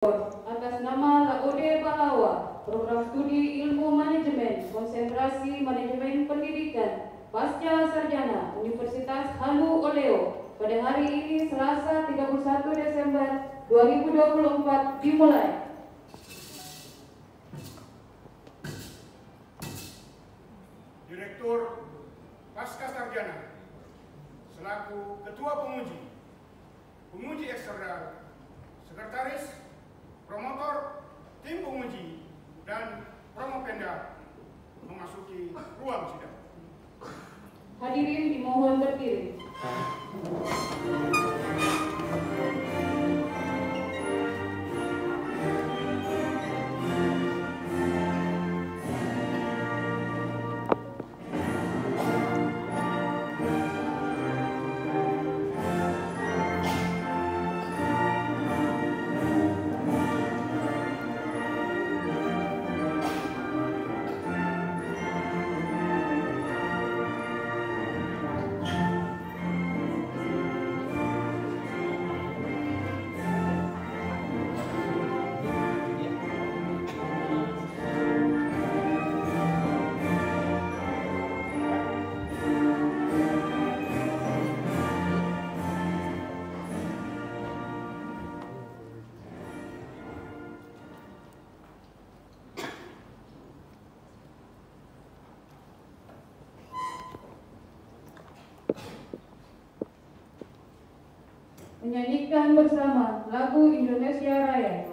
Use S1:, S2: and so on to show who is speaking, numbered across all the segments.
S1: atas nama Laode Balawa, program studi ilmu manajemen, konsentrasi manajemen pendidikan, pasca sarjana Universitas Halu Oleo pada hari ini Selasa 31 Desember 2024 dimulai.
S2: Direktur pasca sarjana selaku ketua penguji eksternal, sekretaris, promotor, tim penguji, dan promopenda memasuki ruang sidang.
S1: Hadirin dimohon berdiri. Menyanyikan bersama lagu Indonesia Raya.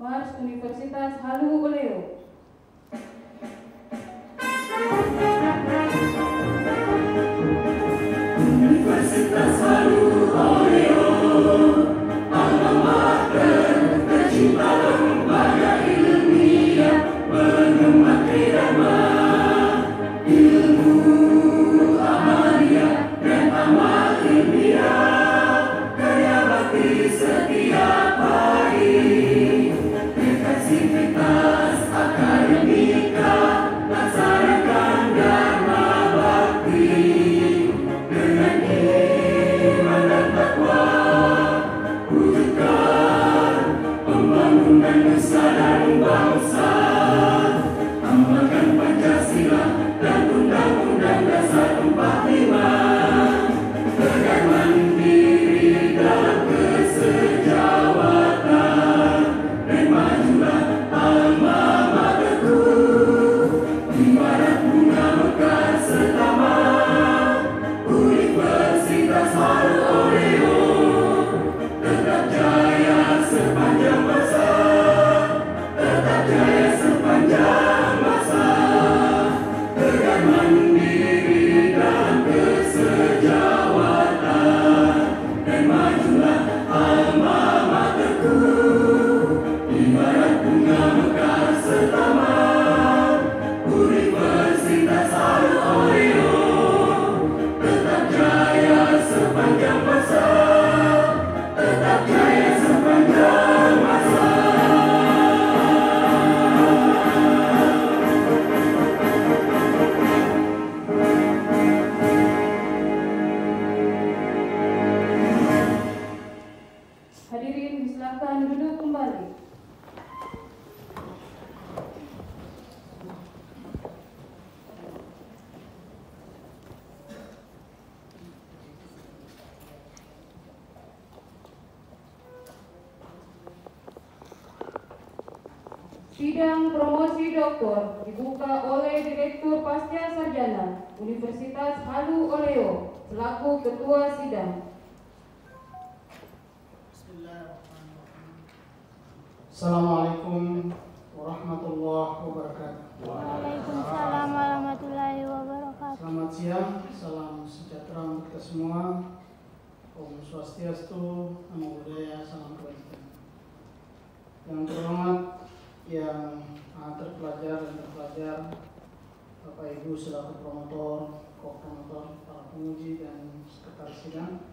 S1: Mars Universitas Halu Oleo.
S3: Universitas Halu Oleo, alma mater tercinta lembaga ilmiah penuh irama ilmu amalia dan amal ilmiah, karya bakti setiap hari. Aktivitas akademika laksanakan dharma bakti dengan
S1: Sidang promosi doktor dibuka oleh Direktur Pasca Sarjana Universitas Halu Oleo selaku Ketua Sidang.
S4: Assalamualaikum warahmatullahi wabarakatuh.
S5: Waalaikumsalam warahmatullahi wabarakatuh.
S4: Selamat siang, salam sejahtera untuk kita semua. Om Swastiastu, Namo Buddhaya, salam kebajikan. Yang terhormat, yang terpelajar dan terpelajar, Bapak Ibu selaku promotor, ko-promotor, para penguji dan sekretaris sidang.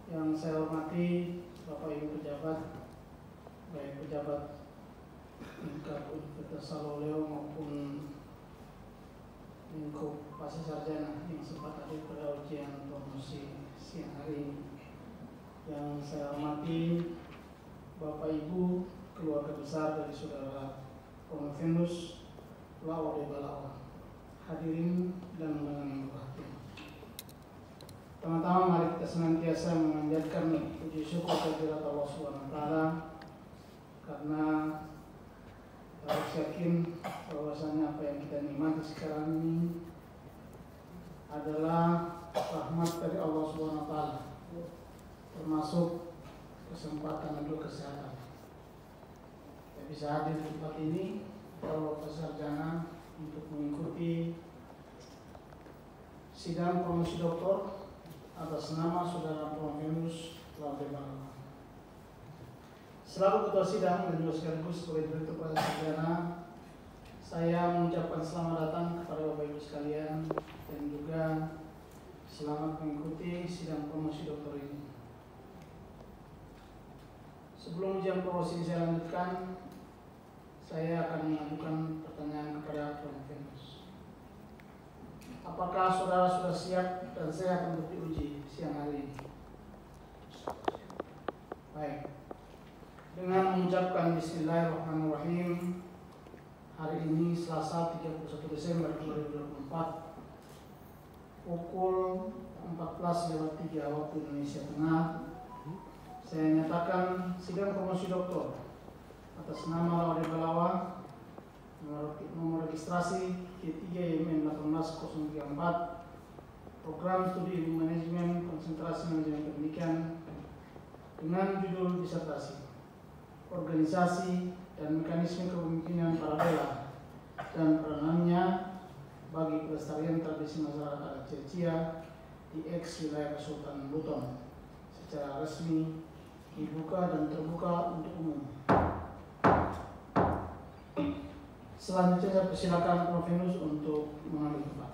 S4: Yang saya hormati Bapak Ibu pejabat, baik pejabat tingkat Universitas Halu Oleo maupun lingkup pasca sarjana yang sempat hadir pada ujian promosi siang hari ini. Yang saya hormati Bapak Ibu keluarga besar dari saudara Promovenus Lao de Balawa, hadirin dan undangan yang berbahagia. Pertama-tama mari kita senantiasa memanjatkan puji syukur kehadirat Allah Subhanahu wa taala, karena harus yakin bahwasanya apa yang kita nikmati sekarang ini adalah rahmat dari Allah Subhanahu wa taala, termasuk kesempatan untuk kesehatan. Kita bisa hadir di tempat ini kalau sarjana untuk mengikuti sidang promosi doktor atas nama saudara Promovenus Lao de Balawa. Selaku ketua sidang dan juga sekaligus sebagai direktur pasca sarjana, saya mengucapkan selamat datang kepada Bapak Ibu sekalian dan juga selamat mengikuti sidang promosi doktor ini. Sebelum ujian promosi saya lanjutkan, saya akan mengajukan pertanyaan kepada Promovenus. Apakah saudara sudah siap dan saya akan diuji siang hari ini? Baik. Dengan mengucapkan Bismillahirrahmanirrahim, hari ini Selasa 31 Desember 2024 pukul 14.03 waktu Indonesia Tengah, saya nyatakan sidang promosi doktor atas nama Lao de Balawa nomor registrasi K3YMN 18034, program studi ilmu manajemen konsentrasi manajemen pendidikan dengan judul disertasi organisasi dan mekanisme kepemimpinan paralel dan peranannya bagi pelestarian tradisi masyarakat adat Cecea di eks wilayah Kesultanan Buton secara resmi dibuka dan terbuka untuk umum. Selanjutnya saya persilakan Promovenus untuk mengambil tempat.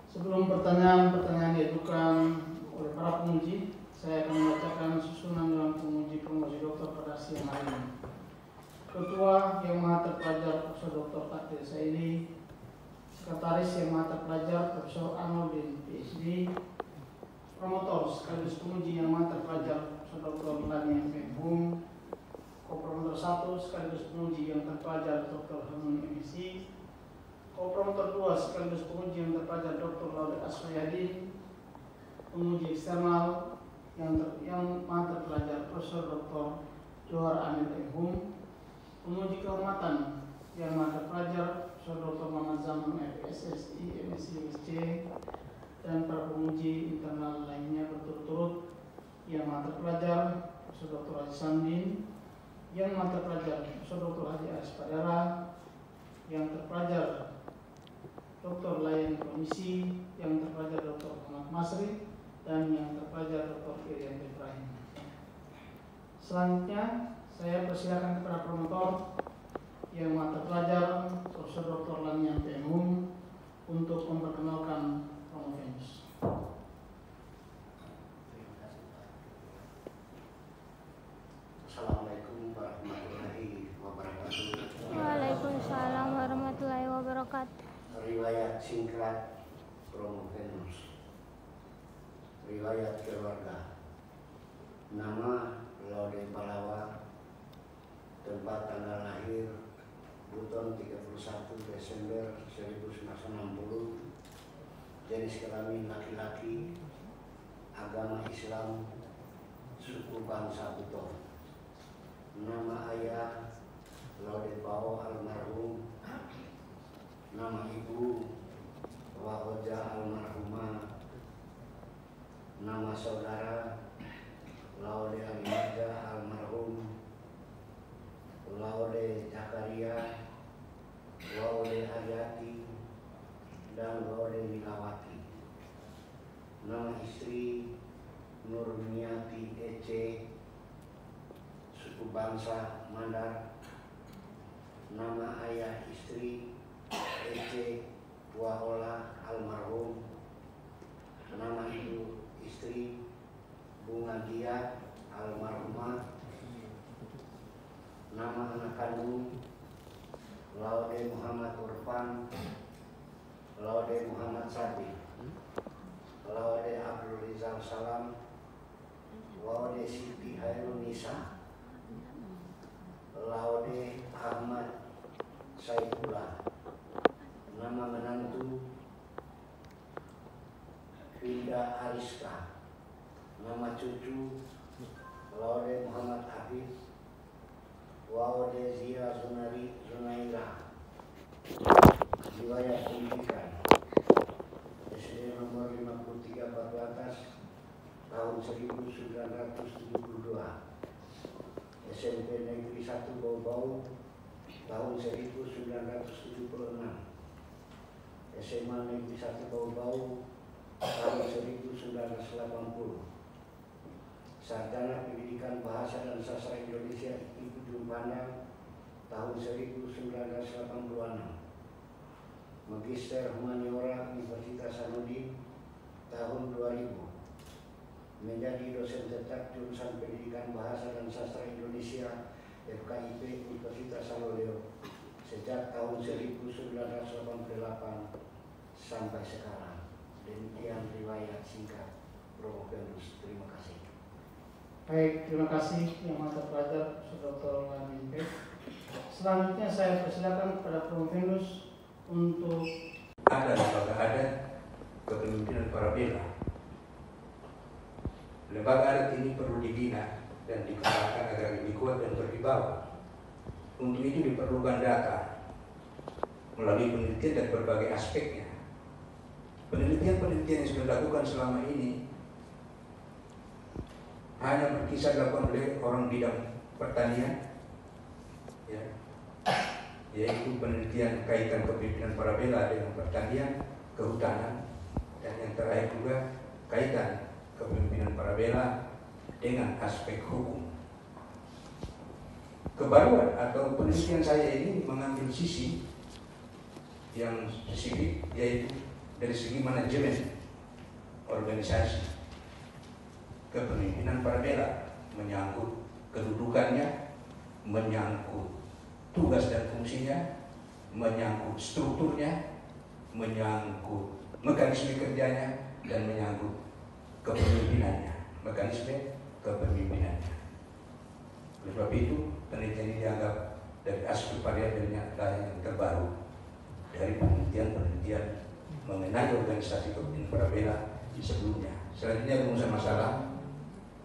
S4: Sebelum pertanyaan-pertanyaan diajukan oleh para penguji, saya akan membacakan susunan dalam penguji promosi doktor pada siang hari ini. Ketua yang maha terpelajar Profesor Dr. Takdir Saidi, Sekretaris yang maha terpelajar Profesor Arnoldin PhD, Promotor sekaligus penguji yang maha terpelajar Profesor Dr. Lani M.Hum, Co-Promotor 1 sekaligus penguji yang terpelajar Dr. Harmoni MSc, Co-Promotor 2 sekaligus penguji yang terpelajar Dr. Laude Aswayadin, penguji eksternal yang maha terpelajar Profesor Dr. Johar Amir M.Hum, penguji kehormatan yang maha terpelajar Profesor Dr. Muhammad Zaman FSSI MSc USC, dan para penguji internal lainnya berturut-turut yang maha terpelajar Profesor Dr. Haji Samdin, yang maha terpelajar Profesor Dr. Haji Aris Padara, yang terpelajar Dr. Layan Komisi, yang terpelajar Dr. Muhammad Masri, dan yang terpelajar Dr. Irian Ibrahim. Selanjutnya saya persilakan kepada promotor yang maha terpelajar Profesor Dr. Lani M.Hum untuk memperkenalkan Promovenus.
S6: Assalamualaikum warahmatullahi wabarakatuh.
S5: Waalaikumsalam warahmatullahi wabarakatuh.
S6: Riwayat singkat Promovenus. Riwayat keluarga. Nama Lao de Balawa. Tempat tanggal lahir Buton 31 Desember 1960. jenis kelamin laki-laki, agama Islam, suku bangsa Buton. Nama ayah Laude Pao almarhum, nama ibu Wahoja almarhumah, nama saudara Laude Alimaja almarhum, Laude Zakaria, Laude Hayati, dan Laude Milawati. Nama istri Nurmiati Ece, suku bangsa Mandar. Nama ayah istri Ece Wahola almarhum. Nama ibu istri Bunga Dia almarhumah. Nama anak kandung Laude Muhammad Urfan, Laude Muhammad Sadi, Laude Abdul Rizal Salam, Laude Siti Hairun Nisa, Laude Ahmad Saifullah. Nama menantu Finda Ariska. Nama cucu Laude Muhammad Hafiz, Laude Zia Zunaira. Riwayat pendidikan SD nomor 53 Batu Atas tahun 1972, SMP Negeri 1 Bau-Bau tahun 1976, SMA Negeri 1 Bau-Bau tahun 1980, Sarjana Pendidikan Bahasa dan Sastra Indonesia IPB Ujung Pandang tahun 1986, Magister Humaniora Universitas Hasanuddin tahun 2000, menjadi dosen tetap jurusan Pendidikan Bahasa dan Sastra Indonesia FKIP Universitas Aloleo sejak tahun 1988 sampai sekarang. Demikian riwayat singkat Prof. Venus. Terima kasih.
S4: Baik, terima kasih yang mantap pelajar Dr. Lamin P. Selanjutnya saya persilakan kepada Prof. Venus untuk
S7: ada lembaga adat kepemimpinan Parabela. Lembaga adat ini perlu dibina dan dikembangkan agar lebih kuat dan berwibawa. Untuk itu diperlukan data melalui penelitian dan berbagai aspeknya. Penelitian-penelitian yang sudah dilakukan selama ini hanya berkisar dilakukan oleh orang bidang pertanian, ya, yaitu penelitian kaitan kepemimpinan Parabela dengan pertanian, kehutanan, dan yang terakhir juga kaitan kepemimpinan Parabela dengan aspek hukum. Kebaruan atau penelitian saya ini mengambil sisi yang spesifik, yaitu dari segi manajemen organisasi kepemimpinan Parabela, menyangkut kedudukannya, menyangkut tugas dan fungsinya, menyangkut strukturnya, menyangkut mekanisme kerjanya, dan menyangkut kepemimpinannya, mekanisme kepemimpinannya. Oleh sebab itu, penelitian ini dianggap dari aspek variabelnya adalah yang terbaru dari penelitian-penelitian mengenai organisasi kepemimpinan Parabela di sebelumnya. Selanjutnya rumusan masalah.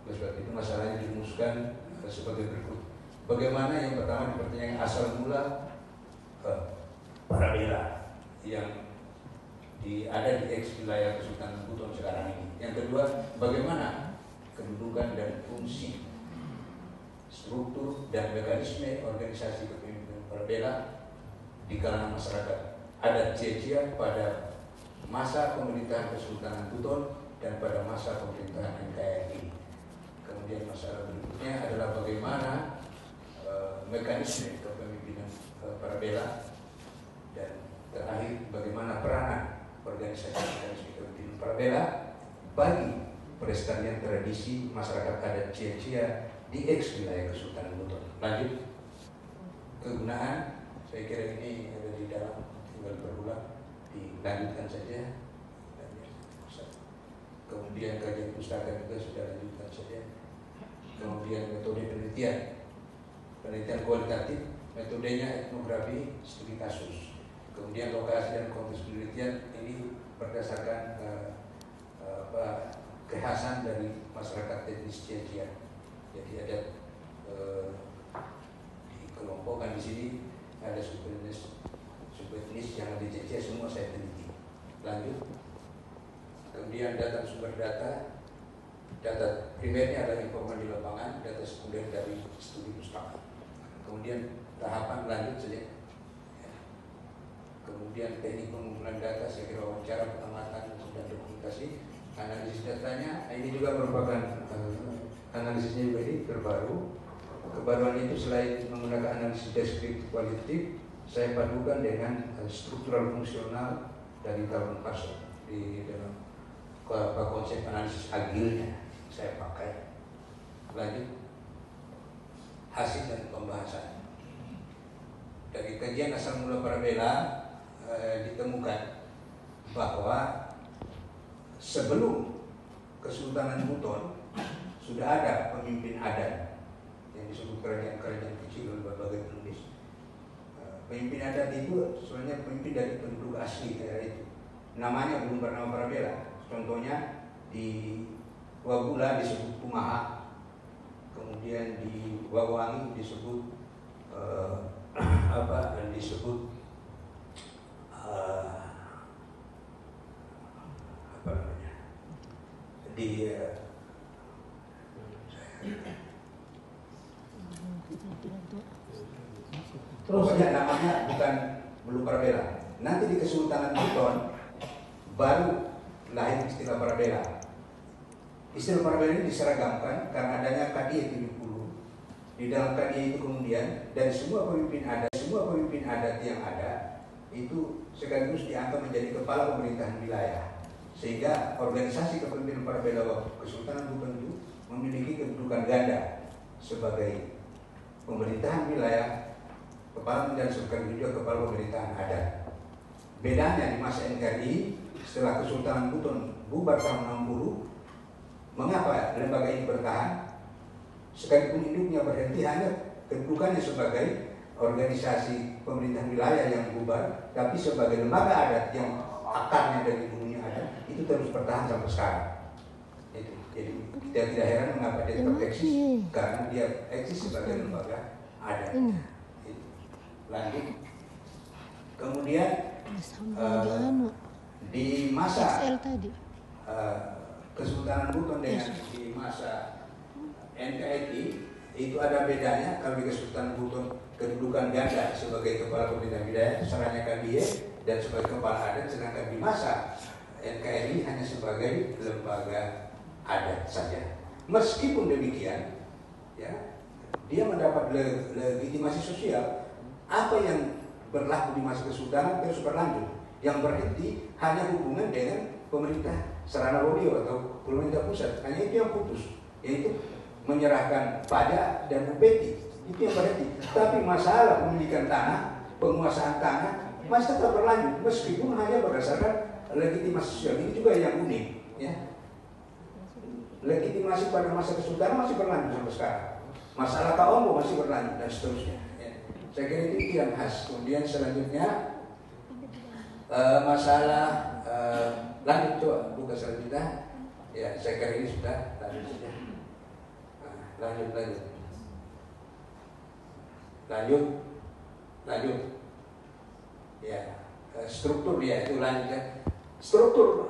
S7: Oleh sebab itu masalahnya dirumuskan sebagai berikut. Bagaimana yang pertama dipertanyakan asal mula Parabela yang ada di ex wilayah Kesultanan Buton sekarang ini. Yang kedua, bagaimana kedudukan dan fungsi, struktur dan mekanisme organisasi kepemimpinan Parabela di kalangan masyarakat adat Cia-Cia pada masa pemerintahan Kesultanan Buton dan pada masa pemerintahan NKRI. Kemudian masalah berikutnya adalah bagaimana mekanisme kepemimpinan Parabela, dan terakhir bagaimana peranan organisasi kepemimpinan Parabela bagi pelestarian tradisi masyarakat adat Cia-Cia di ex wilayah Kesultanan Buton. Lanjut, kegunaan, saya kira ini ada di dalam, tinggal berulang, dilanjutkan saja. Kemudian kajian pustaka juga sudah lanjutkan saja. Kemudian metode penelitian kualitatif, metodenya etnografi, studi kasus. Kemudian lokasi dan konteks penelitian ini berdasarkan kekhasan dari masyarakat etnis Jia. Jadi ada dikelompokkan di sini, ada suku etnis yang ada Jia, semua saya teliti. Lanjut. Kemudian data sumber data primernya adalah informasi di lapangan, data sekunder dari studi pustaka. Kemudian tahapan lanjut saja. Kemudian teknik pengumpulan data, saya kira wawancara, pengamatan, dan dokumentasi. Analisis datanya, ini juga merupakan analisisnya juga ini terbaru. Kebaruan itu selain menggunakan analisis deskriptif kualitatif, saya padukan dengan struktural fungsional dari tahun pasok di dalam konsep analisis agilnya saya pakai. Lanjut, hasil dan pembahasan dari kajian asal mula Parabela ditemukan bahwa sebelum Kesultanan Buton sudah ada pemimpin adat yang disebut kerajaan-kerajaan kecil oleh berbagai penulis. Pemimpin adat itu sebenarnya pemimpin dari penduduk asli daerah itu. Namanya belum bernama Parabela. Contohnya di Wabula disebut Kumaha, kemudian di Wawangi disebut pokoknya namanya bukan belum Parabela. Nanti di Kesultanan Buton baru lahir istilah Parabela. Istilah Parabela ini diseragamkan karena adanya KDI 70. Di dalam KDI itu kemudian dari semua pemimpin adat yang ada itu sekaligus diangkat menjadi kepala pemerintahan wilayah. Sehingga organisasi kepemimpinan Parabela waktu Kesultanan Buton itu memiliki kedudukan ganda sebagai pemerintahan wilayah, kepala pemerintahan sekaligus juga kepala pemerintahan adat. Bedanya di masa NKRI setelah Kesultanan Buton bubar tahun 60, mengapa lembaga ini bertahan? Sekalipun induknya berhenti, hanya kedudukannya sebagai organisasi pemerintahan wilayah yang bubar, tapi sebagai lembaga adat yang akarnya dari dulunya ada, itu terus bertahan sampai sekarang. Itu. Jadi kita tidak heran mengapa dia tetap eksis, karena dia eksis sebagai lembaga adat. Lanjut. Kemudian di masa Kesultanan Buton dengan di masa NKRI itu ada bedanya. Kalau di Kesultanan Buton kedudukan ganda sebagai kepala pemerintahan wilayah, serahnya KDI dan sebagai kepala adat, sedangkan di masa NKRI hanya sebagai lembaga adat saja. Meskipun demikian, ya, dia mendapat legitimasi sosial. Apa yang berlaku di masa Kesultanan terus berlanjut. Yang berhenti hanya hubungan dengan pemerintah Serana Wadio atau pemerintah pusat. Hanya itu yang putus, yaitu menyerahkan pajak dan upeti. Itu yang berhenti. Tapi masalah pemilikan tanah, penguasaan tanah masih tetap berlanjut meskipun hanya berdasarkan legitimasi sosial. Ini juga yang unik, ya. Legitimasi pada masa Kesultanan masih berlanjut sampai sekarang. Masalah Kaombo masih berlanjut dan seterusnya. Saya kira itu yang khas. Kemudian selanjutnya masalah lanjut, coba buka selanjutnya. Ya, saya kira ini sudah lanjut saja. Lanjut. Ya, struktur dia itu lanjut ya. Struktur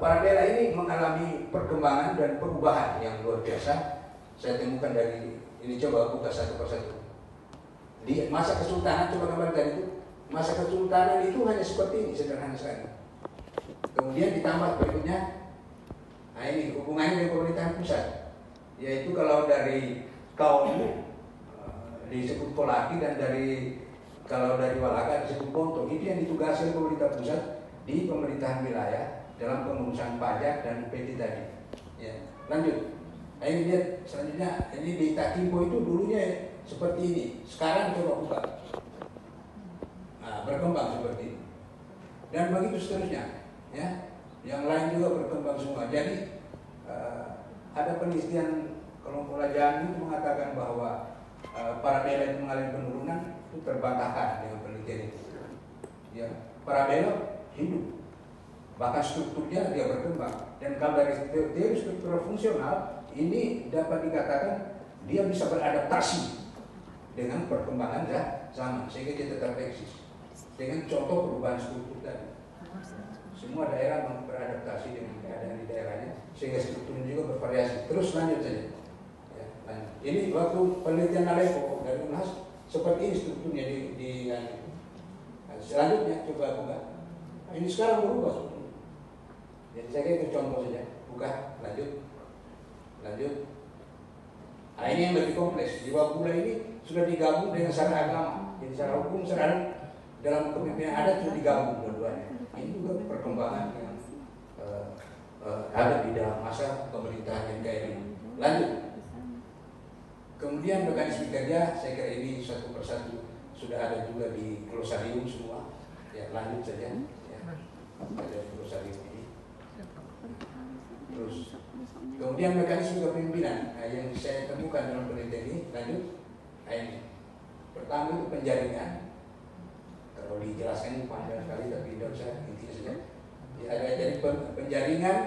S7: Parabela ini mengalami perkembangan dan perubahan yang luar biasa. Saya temukan dari ini, coba buka satu persatu. Di masa Kesultanan, coba gambarkan itu. Masa Kesultanan itu hanya seperti ini, sederhana sekali. Kemudian ditambah berikutnya, nah ini hubungannya dengan pemerintahan pusat. Yaitu kalau dari kaum disebut Kolaki dan kalau dari Walaka disebut Bontong. Itu yang ditugasi oleh pemerintah pusat di pemerintahan wilayah dalam pengurusan pajak dan UPT tadi. Ya, lanjut. Nah, ini lihat selanjutnya, ini di Takimbo itu dulunya seperti ini. Sekarang coba buka. Nah, berkembang seperti ini. Dan begitu seterusnya, ya. Yang lain juga berkembang semua. Jadi ada penelitian kelompok Lajani itu mengatakan bahwa Parabela itu mengalami penurunan, itu terbantahkan dengan penelitian itu. Ya, Parabela hidup. bahkan strukturnya dia berkembang. Dan kalau dari teori struktural fungsional ini dapat dikatakan dia bisa beradaptasi dengan perkembangan zaman sehingga dia tetap eksis dengan contoh perubahan struktur tadi. Semua daerah beradaptasi dengan keadaan di daerahnya sehingga strukturnya juga bervariasi. Terus lanjut saja. Ya, lanjut. Ini waktu penelitian Aleppo dari Unhas seperti ini strukturnya di selanjutnya coba buka. Ini sekarang berubah strukturnya. Jadi saya kira itu contoh saja. Buka, lanjut. Nah ini yang lebih kompleks. Di Wabula ini sudah digabung dengan syariat agama. Jadi secara hukum, secara dalam kepemimpinan adat sudah digabung dua-duanya. Ini juga perkembangan yang ada di dalam masa pemerintahan NKRI. Lanjut. Kemudian mekanisme kerja, saya kira ini satu persatu sudah ada juga di glosarium semua. Ya lanjut saja. Ya. Ada di glosarium ini. Terus kemudian mekanisme kepemimpinan yang saya temukan dalam penelitian ini, lanjut. Nah, ini pertama itu penjaringan. Kalau dijelaskan ini panjang sekali tapi tidak usah, intinya saja. Ya, ada jadi penjaringan,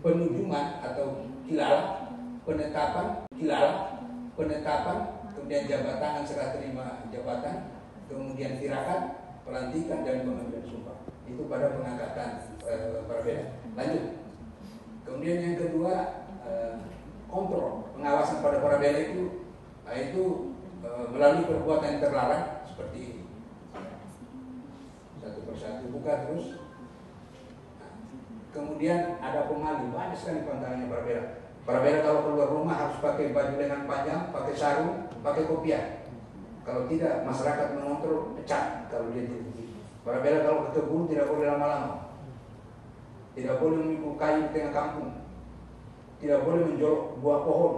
S7: penujuman atau kilala, penetapan, kemudian jabatan serah terima jabatan, kemudian tirakat, pelantikan dan pengambilan sumpah. Itu pada pengangkatan Parabela. Lanjut. Kemudian yang kedua kontrol, pengawasan pada Parabela itu melalui perbuatan yang terlarang seperti ini. Satu persatu buka terus. Nah, kemudian ada pengalir, banyak sekali pantangannya Parabela. Parabela kalau keluar rumah harus pakai baju lengan panjang, pakai sarung, pakai kopiah. Kalau tidak masyarakat mengontrol, pecat kalau dia tidak begitu. Parabela kalau ke kebun tidak boleh lama-lama. Tidak boleh memikul kayu di tengah kampung, tidak boleh menjolok buah pohon,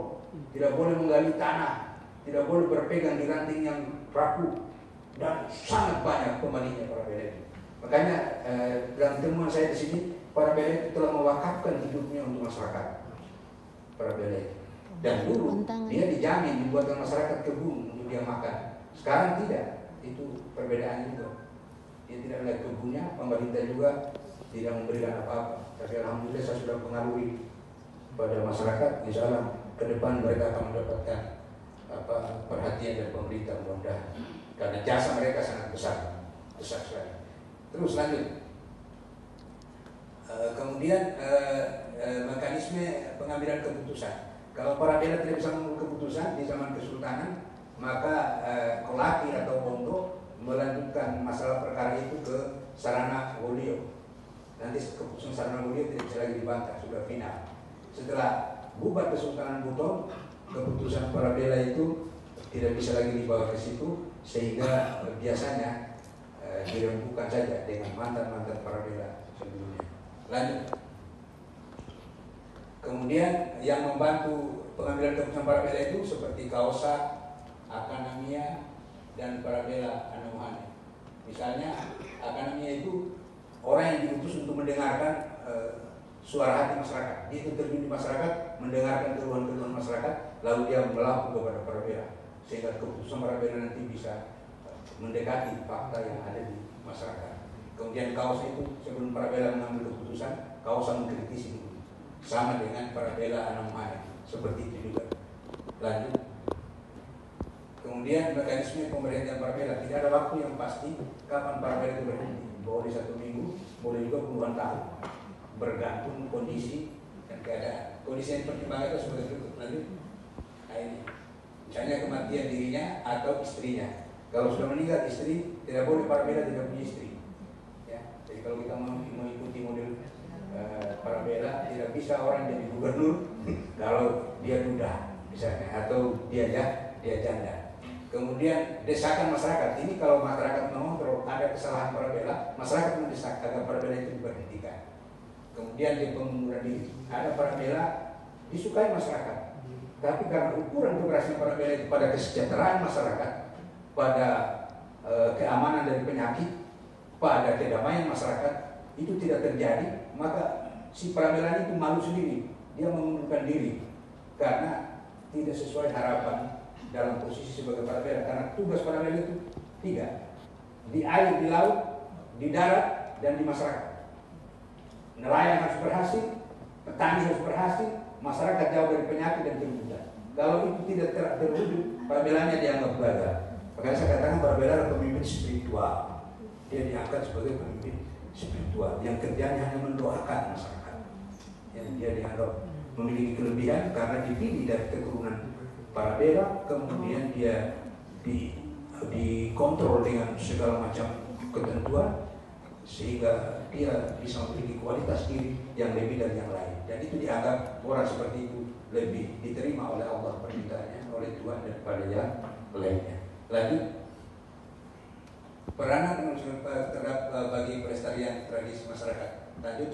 S7: tidak boleh menggali tanah, tidak boleh berpegang di ranting yang rapuh, dan sangat banyak pembandingnya Parabela itu. Makanya dalam temuan saya di sini, Parabela itu telah mewakafkan hidupnya untuk masyarakat. Parabela itu. Dan dulu dia dijamin dibuatkan masyarakat kebun untuk dia makan. Sekarang tidak, itu perbedaan juga. Dia tidak melihat kebunnya, pemerintah juga tidak memberikan apa-apa. Tapi alhamdulillah saya sudah pengaruhi pada masyarakat. Insya Allah ke depan mereka akan mendapatkan perhatian dari pemerintah mudah-mudahan. Karena jasa mereka sangat besar sekali. Terus lanjut. Kemudian mekanisme pengambilan keputusan. Kalau Parabela tidak bisa mengambil keputusan di zaman kesultanan, maka Kolaki atau Bondo melanjutkan masalah perkara itu ke Sarana Wolio. Nanti keputusan Sarana Wolio tidak bisa lagi dibantah, sudah final. Setelah bubar Kesultanan Buton, keputusan Parabela itu tidak bisa lagi dibawa ke situ, sehingga biasanya dirembukan saja dengan mantan-mantan Parabela sebelumnya. Lanjut. Kemudian yang membantu pengambilan keputusan Parabela itu seperti Kaosa, Akanamia, dan Parabela Anohane. Misalnya Akanamia itu orang yang diutus untuk mendengarkan suara hati masyarakat. Dia itu terjun di masyarakat, mendengarkan keluhan-keluhan masyarakat, lalu dia melapor kepada Parabela sehingga keputusan Parabela nanti bisa mendekati fakta yang ada di masyarakat. Kemudian Kaosa itu sebelum Parabela mengambil keputusan, Kaosa mengkritisi dulu, sama dengan Parabela Anohane, seperti itu juga. Lanjut. Kemudian mekanisme pemerintahan Parabela, tidak ada waktu yang pasti kapan Parabela itu berhenti. Boleh 1 minggu, boleh juga puluhan tahun, bergantung kondisi dan keadaan. Kondisi yang dipertimbangkan itu sebagai berikut. Lanjut. Nah ini, misalnya kematian dirinya atau istrinya. Kalau sudah meninggal istri, tidak boleh Parabela tidak punya istri. Ya, jadi kalau kita mengikuti model Parabela, tidak bisa orang jadi gubernur kalau dia duda, misalnya, atau dia janda. Kemudian desakan masyarakat, ini kalau masyarakat mengontrol ada kesalahan Parabela, masyarakat mendesak agar Parabela itu diberhentikan. Kemudian dia pengunduran diri, ada Parabela disukai masyarakat, tapi karena ukuran keberhasilan Parabela itu pada kesejahteraan masyarakat, pada keamanan dari penyakit, pada kedamaian masyarakat, itu tidak terjadi, maka si Parabela itu malu sendiri, dia mengundurkan diri karena tidak sesuai harapan dalam posisi sebagai Parabela, karena tugas Parabela itu 3: di air, di laut, di darat, dan di masyarakat. nelayan harus berhasil, petani harus berhasil, masyarakat jauh dari penyakit dan kerugian. Kalau itu tidak terwujud, Parabelanya dianggap gagal. Makanya saya katakan Parabela adalah pemimpin spiritual. Dia diangkat sebagai pemimpin spiritual yang kerjanya hanya mendoakan masyarakat. Yang dia dianggap memiliki kelebihan karena dipilih dari keturunan Parabela, kemudian dia dikontrol dengan segala macam ketentuan sehingga dia bisa memiliki kualitas diri yang lebih dari yang lain. Dan itu dianggap orang seperti itu lebih diterima oleh Allah permintaannya, oleh Tuhan daripada yang lainnya. Lanjut, peranan terhadap bagi pelestarian tradisi masyarakat. Lanjut,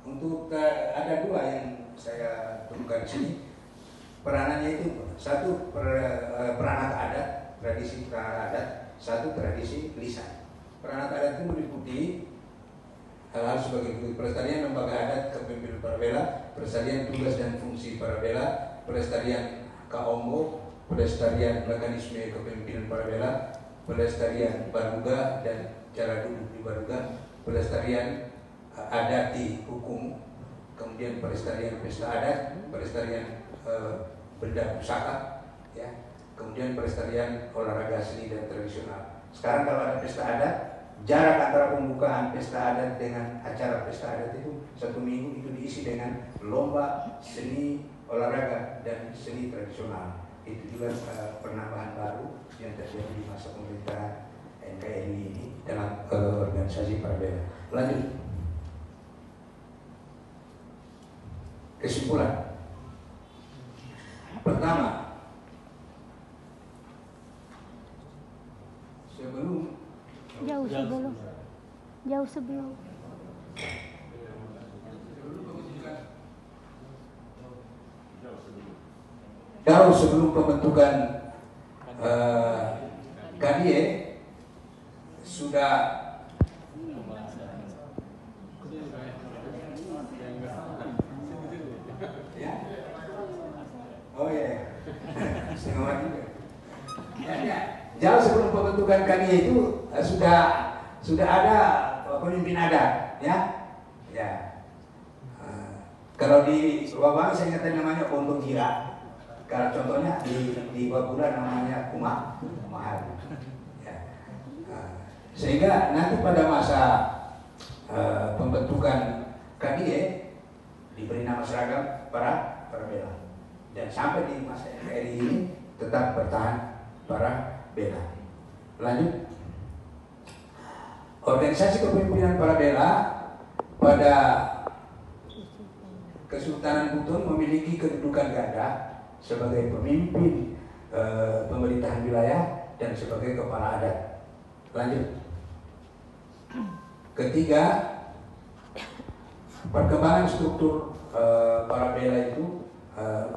S7: untuk ada dua yang saya temukan di sini. Peranannya itu satu peranat adat, tradisi peranat adat, satu tradisi lisan. Peranat adat itu meliputi hal-hal sebagai berikut: pelestarian lembaga adat kepemimpinan Parabela, pelestarian tugas dan fungsi Parabela, pelestarian Kaombo, pelestarian mekanisme kepemimpinan Parabela, pelestarian Baruga dan cara duduk di Baruga, pelestarian adati hukum, kemudian pelestarian pesta adat, pelestarian benda pusaka, ya, kemudian pelestarian olahraga seni dan tradisional. Sekarang kalau ada pesta adat, jarak antara pembukaan pesta adat dengan acara pesta adat itu 1 minggu itu diisi dengan lomba seni olahraga dan seni tradisional. Itu juga penambahan baru yang terjadi di masa pemerintahan NKRI ini dalam organisasi Parabela. Lanjut, kesimpulan. Pertama,
S5: jauh sebelum
S7: pembentukan KDE sudah ya. Oh ya. Jauh sebelum pembentukan KDE itu sudah ada pemimpin adat, ya. Ya. Kalau di Wabang saya ingat namanya Pontong Gira. Kalau contohnya di Babura namanya Kumahari. Ya. Sehingga nanti pada masa pembentukan KDE diberi nama seragam Parabela. Dan sampai di masa NKRI ini tetap bertahan Parabela. Lanjut, organisasi kepemimpinan Parabela pada Kesultanan Buton memiliki kedudukan ganda sebagai pemimpin pemerintahan wilayah dan sebagai kepala adat. Lanjut, ketiga, perkembangan struktur Parabela itu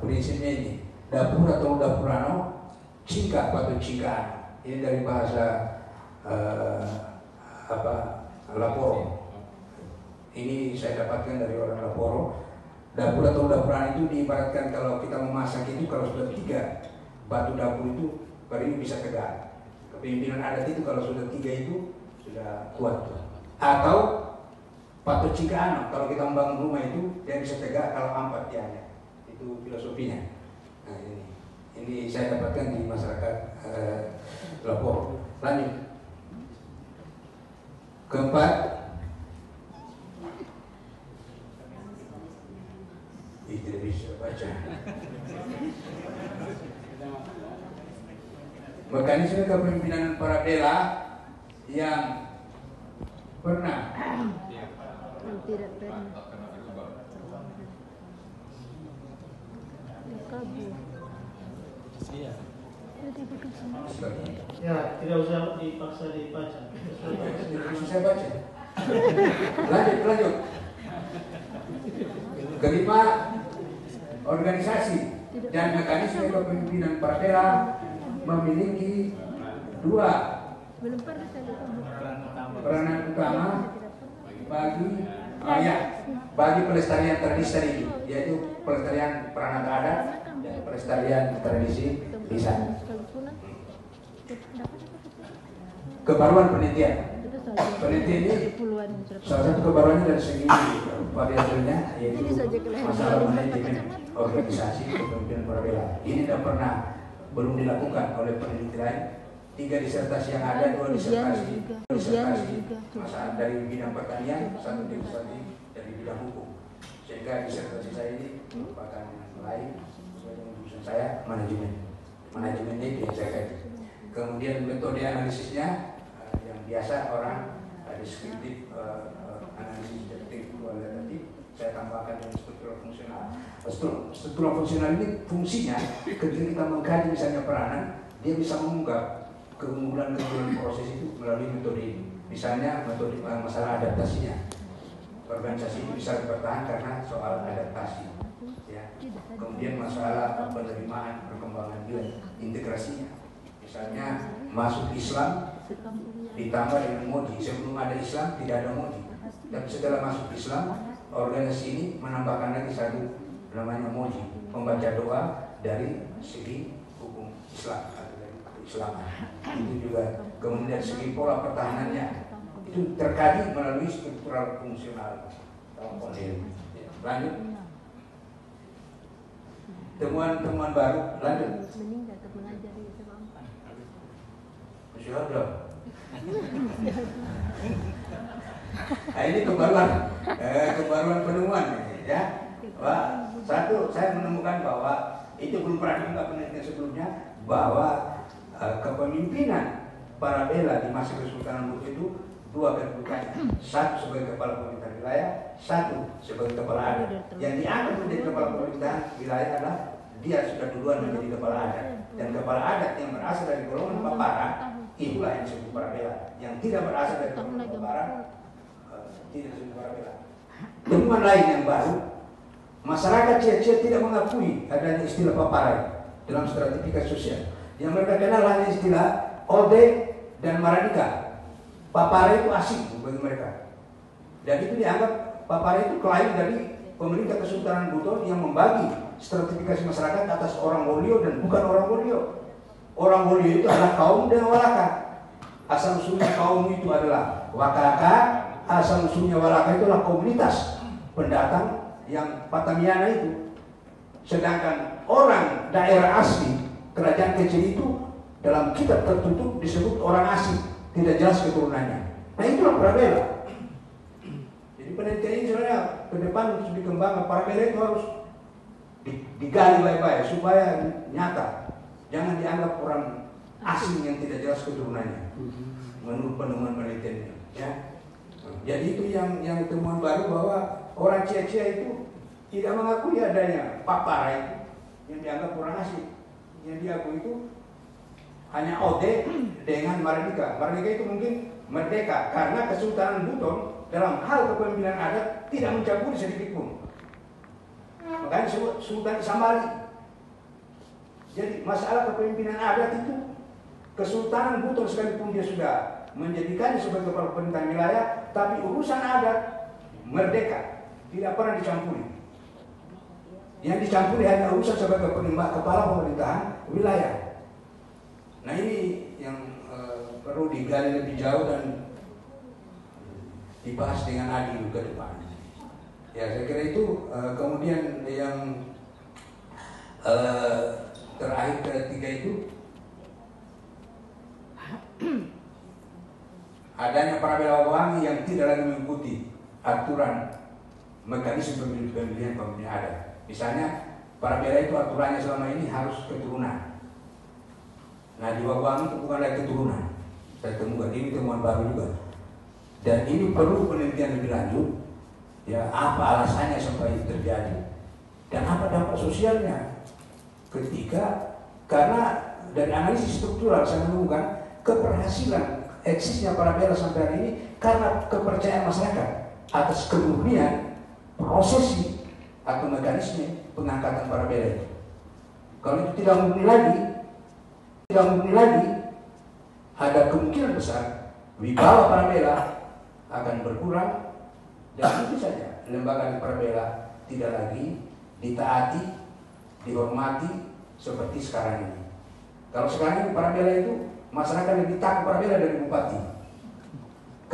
S7: prinsipnya ini: dapur atau dapurano, cingka atau cingkaan. Ini dari bahasa Laporo. Ini saya dapatkan dari orang Laporo. Dapur atau dapurano itu diibaratkan kalau kita memasak itu, kalau sudah 3 batu dapur itu baru ini bisa tegak. Kepemimpinan adat itu kalau sudah 3 itu sudah kuat. Atau patut cingkaan, kalau kita membangun rumah itu dia bisa tegak kalau 4 tiangnya. Itu filosofinya. Nah, ini saya dapatkan di masyarakat Lapor. Lanjut, keempat, tidak bisa baca. Mekanisme kepemimpinan Parabela yang pernah
S5: tidak pernah
S4: Ya, tidak usah dipaksa dibaca.
S7: Saya baca. Lanjut. Kelima, organisasi dan mekanisme kepemimpinan Parabela memiliki 2 peranan utama bagi pelestarian tradisi, yaitu pelestarian peranat adat dan pelestarian tradisi lisan. Kebaruan penelitian. penelitian ini salah satu kebaruannya dari segi variabelnya yaitu masalah manajemen organisasi kepemimpinan Parabela. Ini belum dilakukan oleh peneliti lain. 3 disertasi yang ada, 2 disertasi masalah dari bidang pertanian, 1 disertasi dari bidang hukum. Sehingga disertasi saya ini merupakan lain sesuai dengan jurusan saya manajemennya itu yang saya kaji. Kemudian metode analisisnya yang biasa orang deskriptif, analisis deskriptif kualitatif, saya tambahkan dengan struktural fungsional. Struktural fungsional ini fungsinya ketika kita mengkaji misalnya peranan, dia bisa mengungkap keunggulan proses itu melalui metode ini. Misalnya metode masalah adaptasinya, organisasi itu bisa bertahan karena soal adaptasi, ya. Kemudian masalah penerimaan perkembangan nilai integrasinya, misalnya masuk Islam ditambah dengan moji. Sebelum ada Islam tidak ada moji, tapi setelah masuk Islam organisasi ini menambahkan lagi satu namanya moji, membaca doa dari segi hukum Islam atau dari keislaman. Itu juga kemudian dari segi pola pertahanannya itu terkaji melalui struktural fungsional. Lanjut. Temuan baru, lanjut. Masih ada. Nah, ini kebaruan penemuan, ya. Wah, satu, saya menemukan bahwa itu belum pernah diungkap penelitian sebelumnya bahwa kepemimpinan Parabela di masa Kesultanan Buton itu 2 kedudukannya, 1 sebagai kepala pemerintahan wilayah, 1 sebagai kepala adat. Yang dianggap menjadi kepala pemerintahan wilayah adalah dia sudah duluan menjadi kepala adat, dan kepala adat yang berasal dari golongan Papara itulah yang disebut Parabela. Yang tidak berasal dari golongan Papara tidak disebut Parabela. Temuan lain yang baru, masyarakat Ciacia tidak mengakui adanya istilah Papara dalam stratifikasi sosial. Yang mereka kenal hanya istilah Ode dan Maradika. Papara itu asing bagi mereka, dan itu dianggap Papara itu klaim dari pemerintah Kesultanan Buton yang membagi stratifikasi masyarakat atas orang Wolio dan bukan orang Wolio. Orang Wolio itu adalah kaum dan Walaka. Asal usulnya kaum itu adalah Wakaka, asal usulnya Walaka itu adalah komunitas pendatang yang Patamiana itu. Sedangkan orang daerah asli kerajaan kecil itu dalam kitab tertutup disebut orang asing, tidak jelas keturunannya. Nah, itulah Parabela. Jadi penelitian ini sebenarnya ke depan harus dikembangkan. Parabela itu harus digali baik-baik supaya nyata. Jangan dianggap orang asing yang tidak jelas keturunannya menurut penemuan penelitiannya, ya. Jadi itu yang temuan baru bahwa orang Ciacia itu tidak mengakui adanya Papara itu yang dianggap orang asing. Yang diakui itu hanya Ode dengan Maradika. Maradika itu mungkin merdeka karena Kesultanan Buton dalam hal kepemimpinan adat tidak mencampuri sedikit pun. Makanya disebut Sultan Sambali. Jadi masalah kepemimpinan adat itu Kesultanan Buton sekalipun dia sudah menjadikannya sebagai kepala pemerintahan wilayah, tapi urusan adat merdeka, tidak pernah dicampuri. Yang dicampuri hanya urusan sebagai kepala pemerintahan wilayah. Nah, ini yang perlu digali lebih jauh dan dibahas dengan adil ke depan. Ya, saya kira itu. Kemudian yang terakhir ketiga itu adanya Parabela Wangi yang tidak lagi mengikuti aturan mekanisme pemilihan adat. Misalnya Parabela itu aturannya selama ini harus keturunan. Nah, di Wawangi itu bukan lagi keturunan. Saya temukan ini temuan baru juga. Dan ini perlu penelitian lebih lanjut. Ya, apa alasannya sampai itu terjadi dan apa dampak sosialnya ketika, karena dari analisis struktural saya menemukan keberhasilan eksisnya Parabela sampai hari ini karena kepercayaan masyarakat atas kemurnian prosesi atau mekanisme pengangkatan Parabela itu. Kalau itu tidak murni lagi, ada kemungkinan besar wibawa Parabela akan berkurang, dan itu saja lembaga Parabela tidak lagi ditaati, dihormati seperti sekarang ini. Kalau sekarang ini Parabela itu masyarakat lebih takut Parabela dari bupati.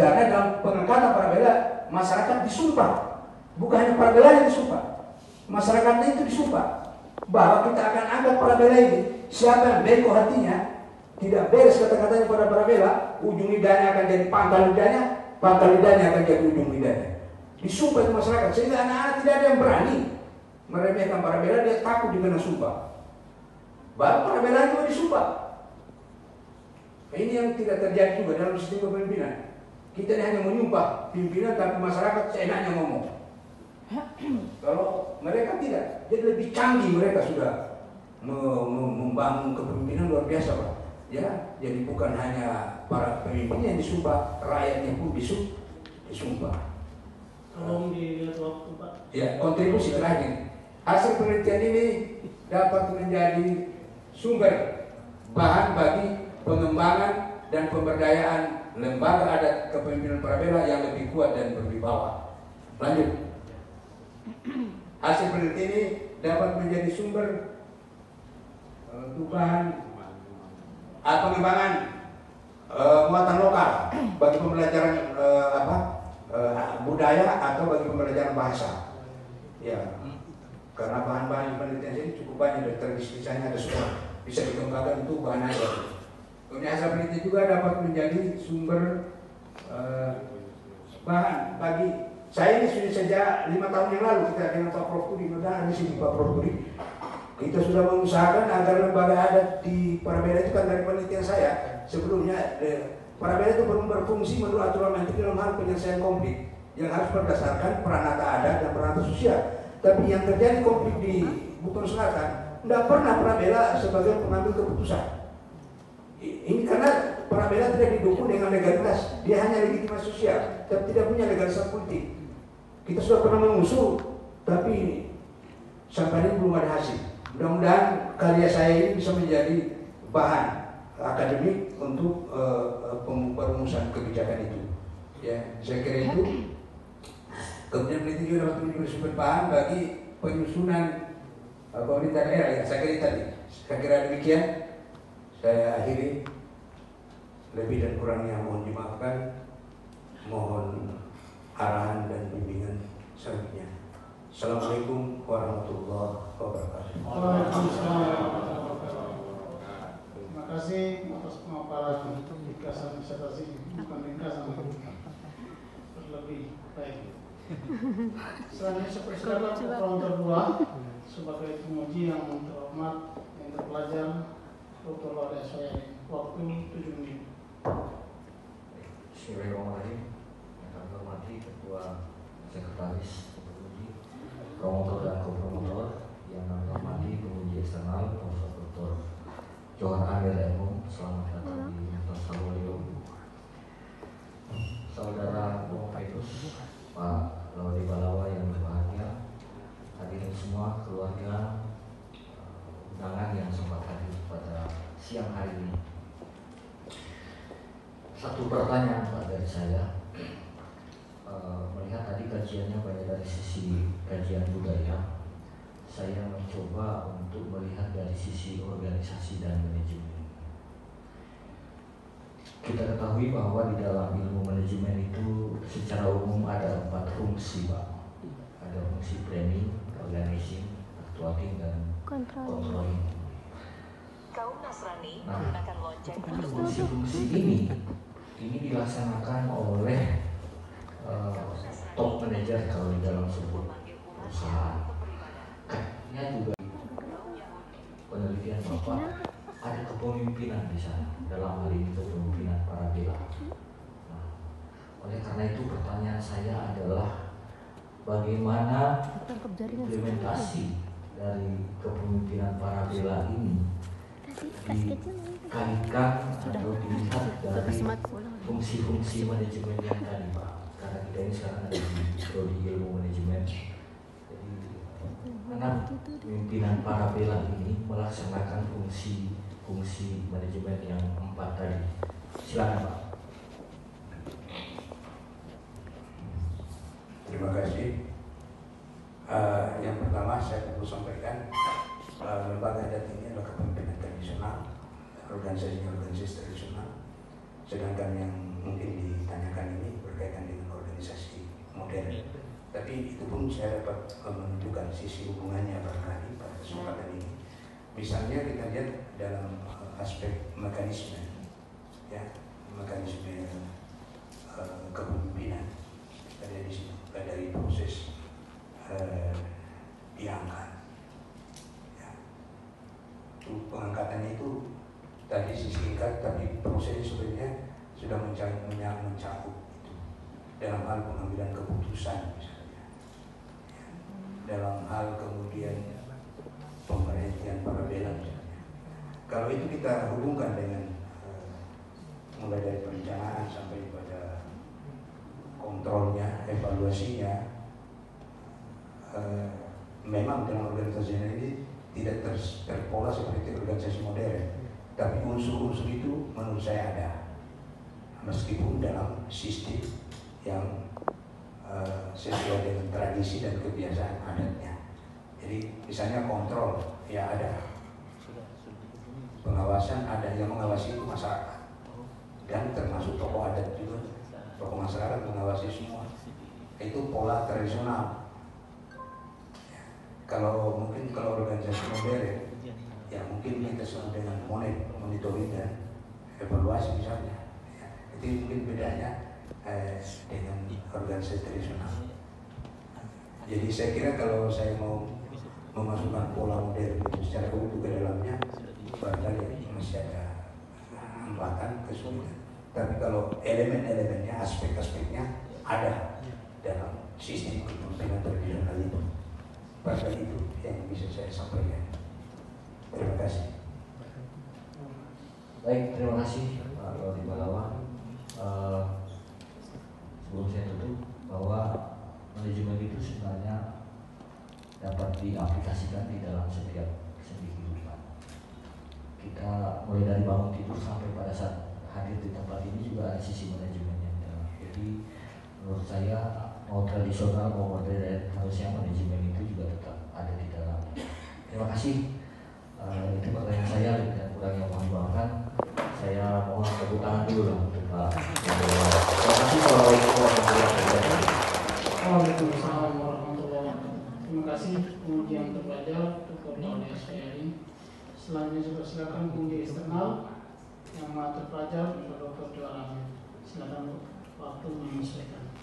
S7: Karena dalam pengangkatan Parabela masyarakat disumpah, bukan hanya Parabela yang disumpah, masyarakatnya itu disumpah bahwa kita akan angkat Parabela ini. Siapa yang beko hatinya, tidak beres kata-katanya pada Parabela, ujung lidahnya akan jadi pangkal lidahnya akan jadi ujung lidahnya. Disumpah itu masyarakat, sehingga anak-anak tidak ada yang berani meremehkan Parabela, dia takut dikena sumpah. Baru Parabela juga disumpah. Ini yang tidak terjadi juga dalam sistem kepemimpinan. Kita ini hanya menyumpah pimpinan, tapi masyarakat seenaknya ngomong. Kalau mereka tidak, jadi lebih canggih, mereka sudah membangun kepemimpinan luar biasa, Pak. Ya, jadi bukan hanya para pemimpinnya yang disumpah, rakyatnya pun disumpah.
S4: Tolong dilihat waktu, Pak.
S7: Ya, kontribusi terakhir. Hasil penelitian ini dapat menjadi sumber bahan bagi pengembangan dan pemberdayaan lembaga adat kepemimpinan Parabela yang lebih kuat dan berwibawa. Lanjut. Hasil penelitian ini dapat menjadi sumber bahan pengembangan muatan lokal bagi pembelajaran budaya atau bagi pembelajaran bahasa. Ya, karena bahan-bahan penelitian ini cukup banyak dan terdistribusinya ada semua, bisa dikembangkan untuk bahan adat. Kemudian hasil penelitian juga dapat menjadi sumber bahan bagi saya. Ini sudah sejak 5 tahun yang lalu kita dengan Pak Prof. Kudi, mudah di sini Pak Prof. Kudi, kita sudah mengusahakan agar lembaga adat di Parabela itu, kan dari penelitian saya sebelumnya, Parabela itu berfungsi menurut aturan menteri dalam hal penyelesaian konflik yang harus berdasarkan peranata adat dan peranata sosial. Tapi yang terjadi konflik di Buton Selatan, tidak pernah Parabela sebagai pengambil keputusan. Ini karena Parabela tidak didukung dengan legalitas, dia hanya legitimasi sosial, tapi tidak punya legalitas politik. Kita sudah pernah mengusung, tapi sampai ini belum ada hasil. Mudah-mudahan karya saya ini bisa menjadi bahan akademik untuk perumusan kebijakan itu. Ya, saya kira itu. Kemudian penelitian juga dapat menjadi sumber bahan bagi penyusunan pemerintah daerah. Ya, saya kira demikian. Saya akhiri, lebih dan kurangnya mohon dimaafkan, mohon arahan dan bimbingan selanjutnya. Assalamualaikum warahmatullahi wabarakatuh.
S4: Terima kasih atas pemaparan ringkasan disertasi, bukan ringkasan, berlebih baik. Selanjutnya saya persilakan kelompok kedua sebagai penguji yang terhormat, yang terpelajar, Dr. Lode Soyani. Waktu 7 menit.
S6: Bismillahirrahmanirrahim. Yang kami hormati Ketua Sekretaris Penguji, Promotor dan Kopromotor, yang kami hormati penguji eksternal Prof. Dr. Johan Amir M. Selamat datang di Universitas Alulio. Saudara Bung Petrus, Pak Laudi Balawa yang berbahagia, hadirin semua, keluarga, undangan yang sempat hadir pada siang hari ini. Satu pertanyaan Pak dari saya, melihat tadi kajiannya banyak dari sisi kajian budaya, saya mencoba untuk melihat dari sisi organisasi dan manajemen. Kita ketahui bahwa di dalam ilmu manajemen itu secara umum ada 4 fungsi, Pak. Ada fungsi planning, organizing, actuating, dan controlling.
S8: Kaum Nasrani menggunakan lonceng.
S6: Fungsi-fungsi ini dilaksanakan oleh top manager kalau di dalam sebuah perusahaan. Artinya juga penelitian Bapak ada kepemimpinan di sana, dalam hal ini kepemimpinan Parabela. Nah, oleh karena itu pertanyaan saya adalah bagaimana implementasi dari kepemimpinan Parabela ini dikaitkan atau dilihat dari fungsi-fungsi manajemen yang tadi, Pak. Karena kita ini sekarang ada di prodi ilmu manajemen. Jadi, karena pimpinan Parabela ini melaksanakan fungsi manajemen yang 4 tadi. Silakan, Pak.
S7: Terima kasih. Yang pertama saya perlu sampaikan, lembaga adat ini adalah kepemimpinan tradisional, organisasi tradisional. Sedangkan yang mungkin ditanyakan ini berkaitan dengan organisasi modern. Tapi itu pun saya dapat menunjukkan sisi hubungannya barangkali pada kesempatan ini. Misalnya kita lihat dalam aspek mekanisme, ya, mekanisme kepemimpinan ada di sini, dari proses diangkat. Ya. Pengangkatannya itu tadi singkat, tapi prosesnya sebenarnya sudah mencakup itu dalam hal pengambilan keputusan misalnya, ya. Dalam hal kemudian pemberhentian para bela misalnya. Kalau itu kita hubungkan dengan mulai dari perencanaan sampai pada kontrolnya, evaluasinya, memang dalam organisasi ini tidak terpola seperti organisasi modern. Tapi unsur-unsur itu menurut saya ada, meskipun dalam sistem yang sesuai dengan tradisi dan kebiasaan adatnya. Jadi misalnya kontrol, ya ada, pengawasan ada, yang mengawasi itu masyarakat, dan termasuk tokoh adat juga, tokoh masyarakat mengawasi semua. Itu pola tradisional. Ya. Kalau organisasi modern, ya mungkin kita sebut dengan monitoring dan evaluasi misalnya, ya, itu mungkin bedanya dengan organisasi tradisional. Jadi saya kira kalau saya mau memasukkan pola modern itu secara utuh ke dalamnya, barangkali masih ada hambatan, kesulitan. Tapi kalau elemen-elemennya, aspek-aspeknya ada dalam sistem kepemimpinan tradisional itu, barangkali itu yang bisa saya sampaikan. Terima kasih.
S6: Baik, terima kasih Pak Lodi Balawa. Sebelum saya tutup, bahwa manajemen itu sebenarnya dapat diaplikasikan di dalam setiap sendi kehidupan. Kita mulai dari bangun tidur sampai pada saat hadir di tempat ini juga ada sisi manajemennya. Jadi menurut saya mau tradisional mau modern, harusnya manajemen itu juga tetap ada di dalam. Terima kasih. Itu pertanyaan saya, dan kurang yang mohon maafkan. Saya mohon tepuk tangan dulu lah untuk Pak. Terima kasih. Assalamualaikum warahmatullahi wabarakatuh.
S4: Waalaikumsalam warahmatullahi wabarakatuh. Terima kasih penguji yang terpelajar Dr. Laudi Asfiari. Selanjutnya juga silakan penguji eksternal yang terpelajar Dr. Johan. Silakan waktu menyesuaikan.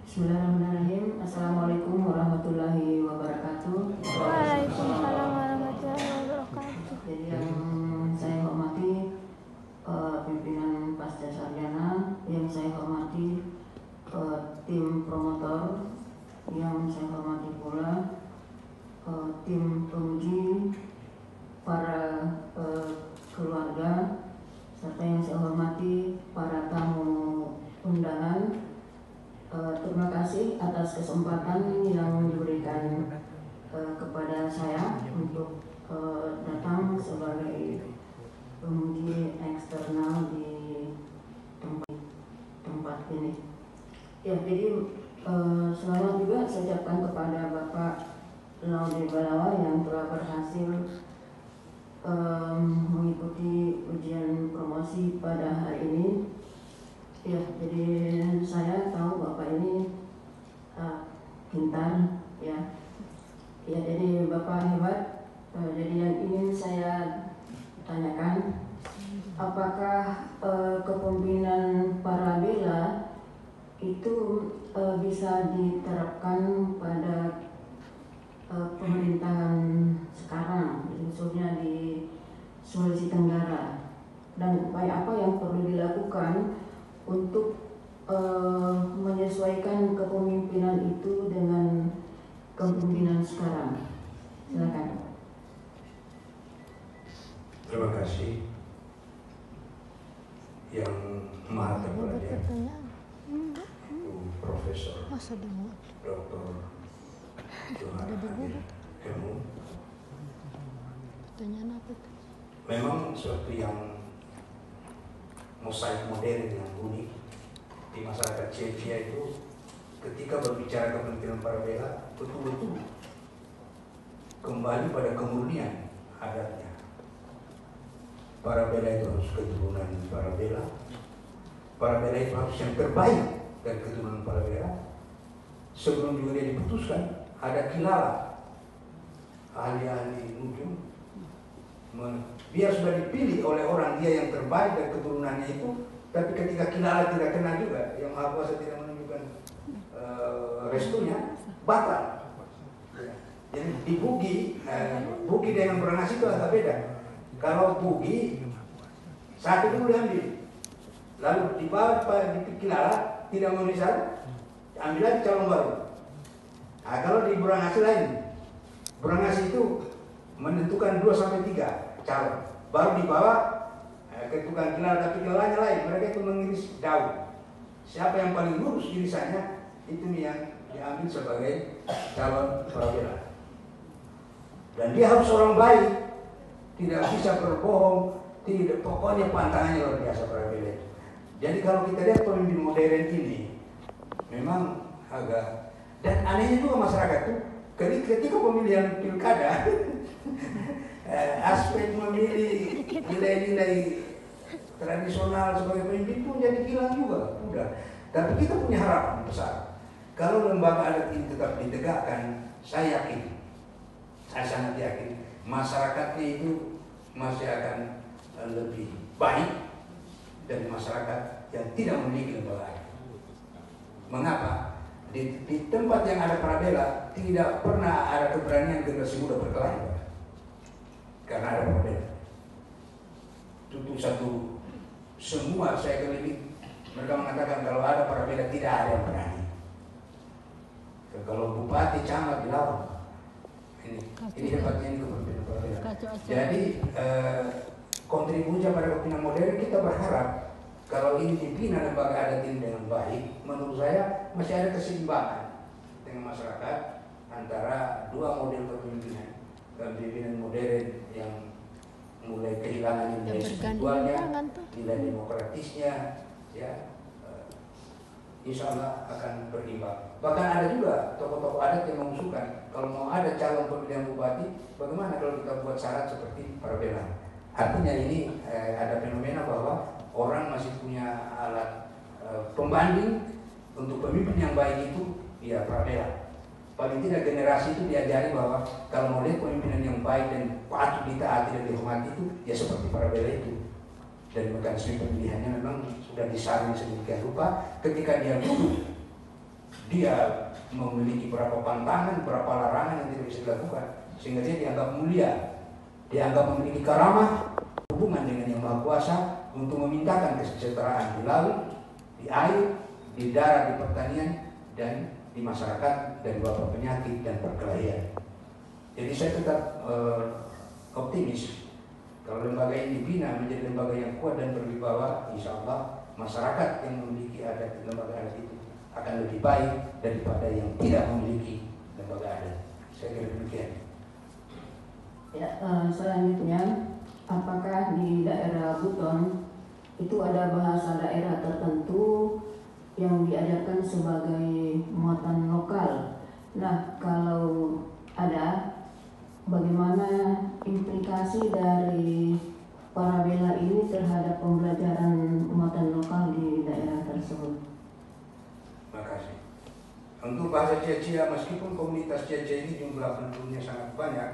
S9: Bismillahirrahmanirrahim. Assalamualaikum warahmatullahi wabarakatuh.
S5: Waalaikumsalam warahmatullahi wabarakatuh.
S9: Jadi yang saya hormati pimpinan Pasca Sarjana, yang saya hormati tim promotor, yang saya hormati pula tim penguji, para keluarga, serta yang saya hormati para tamu undangan. Terima kasih atas kesempatan yang diberikan kepada saya untuk datang sebagai penguji eksternal di tempat ini. Ya, jadi selamat juga saya ucapkan kepada Bapak Laudi Balawa yang telah berhasil mengikuti ujian promosi pada hari ini. Ya, jadi saya tahu Bapak ini pintar, ya. Ya, jadi Bapak hebat. Jadi yang ingin saya tanyakan, apakah kepemimpinan para bela itu bisa diterapkan pada pemerintahan sekarang, khususnya di Sulawesi Tenggara, dan upaya apa yang perlu dilakukan untuk menyesuaikan kepemimpinan itu dengan kepemimpinan sekarang. Silakan.
S7: Terima kasih. Yang maha terpelajar itu Profesor Dr. Johan Hemu. Memang suatu yang mosaik modern yang unik di masyarakat Czechia itu, ketika berbicara kepemimpinan para bela, betul-betul kembali pada kemurnian adatnya. Parabela itu harus keturunan Parabela. Parabela itu harus yang terbaik dari keturunan Parabela. Sebelum juga dia diputuskan, ada kilala, ahli-ahli nujum. Dia sudah dipilih oleh orang dia yang terbaik dari keturunannya itu, tapi ketika kilala tidak kena juga, yang Maha Kuasa tidak menunjukkan restunya, batal. Jadi di bugi, bugi dengan beranas itu agak beda. Kalau bugi, satu dulu diambil, lalu dibawa di kilala, tidak memenuhi syarat, ambil lagi calon baru. Nah, kalau di Burangasi lain, Burangasi itu menentukan 2-3 calon, baru dibawa ketukan kilala, tapi kilalanya lain. Mereka itu mengiris daun. Siapa yang paling lurus irisannya, itu yang diambil sebagai calon Parabela. Dan dia harus orang baik, tidak bisa berbohong, tidak, pokoknya pantangannya luar biasa Parabela itu. Jadi kalau kita lihat pemimpin modern ini, memang agak, dan anehnya juga masyarakat tuh ketika pemilihan pilkada aspek memilih nilai-nilai tradisional sebagai pemimpin pun jadi hilang juga. Udah. Tapi kita punya harapan besar. Kalau lembaga adat ini tetap ditegakkan, saya yakin, saya sangat yakin masyarakatnya itu masih akan lebih baik dari masyarakat yang tidak memiliki lembaga adat. Mengapa? Di tempat yang ada Parabela tidak pernah ada keberanian generasi muda berkelahi, karena ada Parabela. Itu satu, semua saya keliling, mereka mengatakan kalau ada Parabela tidak ada yang berani. Kalau bupati camat dilawan, ini hebatnya ini kepemimpinan Parabela. Jadi kontribusi pada kepemimpinan modern, kita berharap kalau ini dibina lembaga adat ini dengan baik, menurut saya masih ada keseimbangan dengan masyarakat antara dua model kepemimpinan. Kepemimpinan modern yang mulai kehilangan nilai spiritualnya, nilai demokratisnya, ya, insya Allah akan berimbang. Bahkan ada juga tokoh-tokoh adat yang mengusulkan kalau mau ada calon pemilihan bupati, bagaimana kalau kita buat syarat seperti Parabela. Artinya ini ada fenomena bahwa orang masih punya alat pembanding untuk pemimpin yang baik itu, ya Parabela. Paling tidak generasi itu diajari bahwa kalau mau lihat pemimpinan yang baik dan patut ditaati dan dihormati itu, ya seperti Parabela itu. Dan mekanisme pemilihannya memang sudah disaring sedemikian rupa. Ketika dia duduk, dia memiliki berapa pantangan, berapa larangan yang tidak bisa dilakukan, sehingga dia dianggap mulia, dianggap memiliki karamah, hubungan dengan Yang Maha Kuasa untuk memintakan kesejahteraan di laut, di air, di darat, di pertanian, dan di masyarakat dari wabah penyakit dan perkelahian. Jadi saya tetap optimis kalau lembaga ini dibina menjadi lembaga yang kuat dan berwibawa, insya Allah masyarakat yang memiliki adat lembaga adat itu akan lebih baik daripada yang tidak memiliki lembaga adat. Saya kira demikian.
S9: Ya, selanjutnya, apakah di daerah Buton itu ada bahasa daerah tertentu yang diajarkan sebagai muatan lokal? Nah, kalau ada, bagaimana implikasi dari Parabela ini terhadap pembelajaran muatan lokal di daerah tersebut?
S7: Terima kasih. Untuk bahasa Cia-Cia, meskipun komunitas Cia-Cia ini jumlah penduduknya sangat banyak,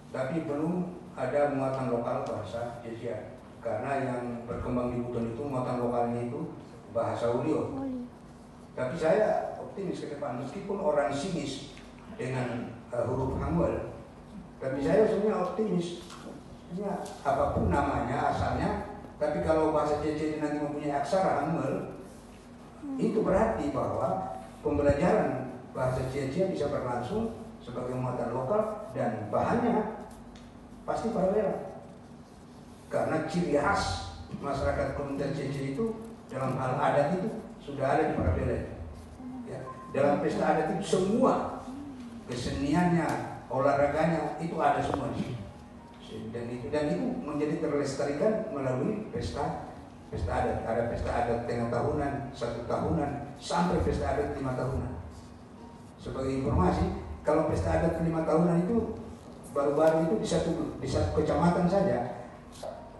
S7: tapi belum ada muatan lokal bahasa Cia-Cia. Karena yang berkembang di Buton itu muatan lokalnya itu bahasa Ulio. Tapi saya optimis ke depan, meskipun orang Singis dengan huruf Hangul, tapi saya sebenarnya optimis. Ya, apapun namanya asalnya, tapi kalau bahasa Cia-Cia nanti mempunyai aksara Hangul, itu berarti bahwa pembelajaran bahasa Cia-Cia bisa berlangsung sebagai muatan lokal dan bahannya pasti Parabela. Karena ciri khas masyarakat komunitas Cia-Cia itu dalam hal adat itu sudah ada di Parabela. Ya, dalam pesta adat itu semua keseniannya, olahraganya itu ada semua di sini. Dan itu menjadi terlestarikan melalui pesta adat. Ada pesta adat tengah tahunan, 1 tahunan, sampai pesta adat 5 tahunan. Sebagai informasi, kalau pesta adat 5 tahunan itu baru-baru itu di satu kecamatan saja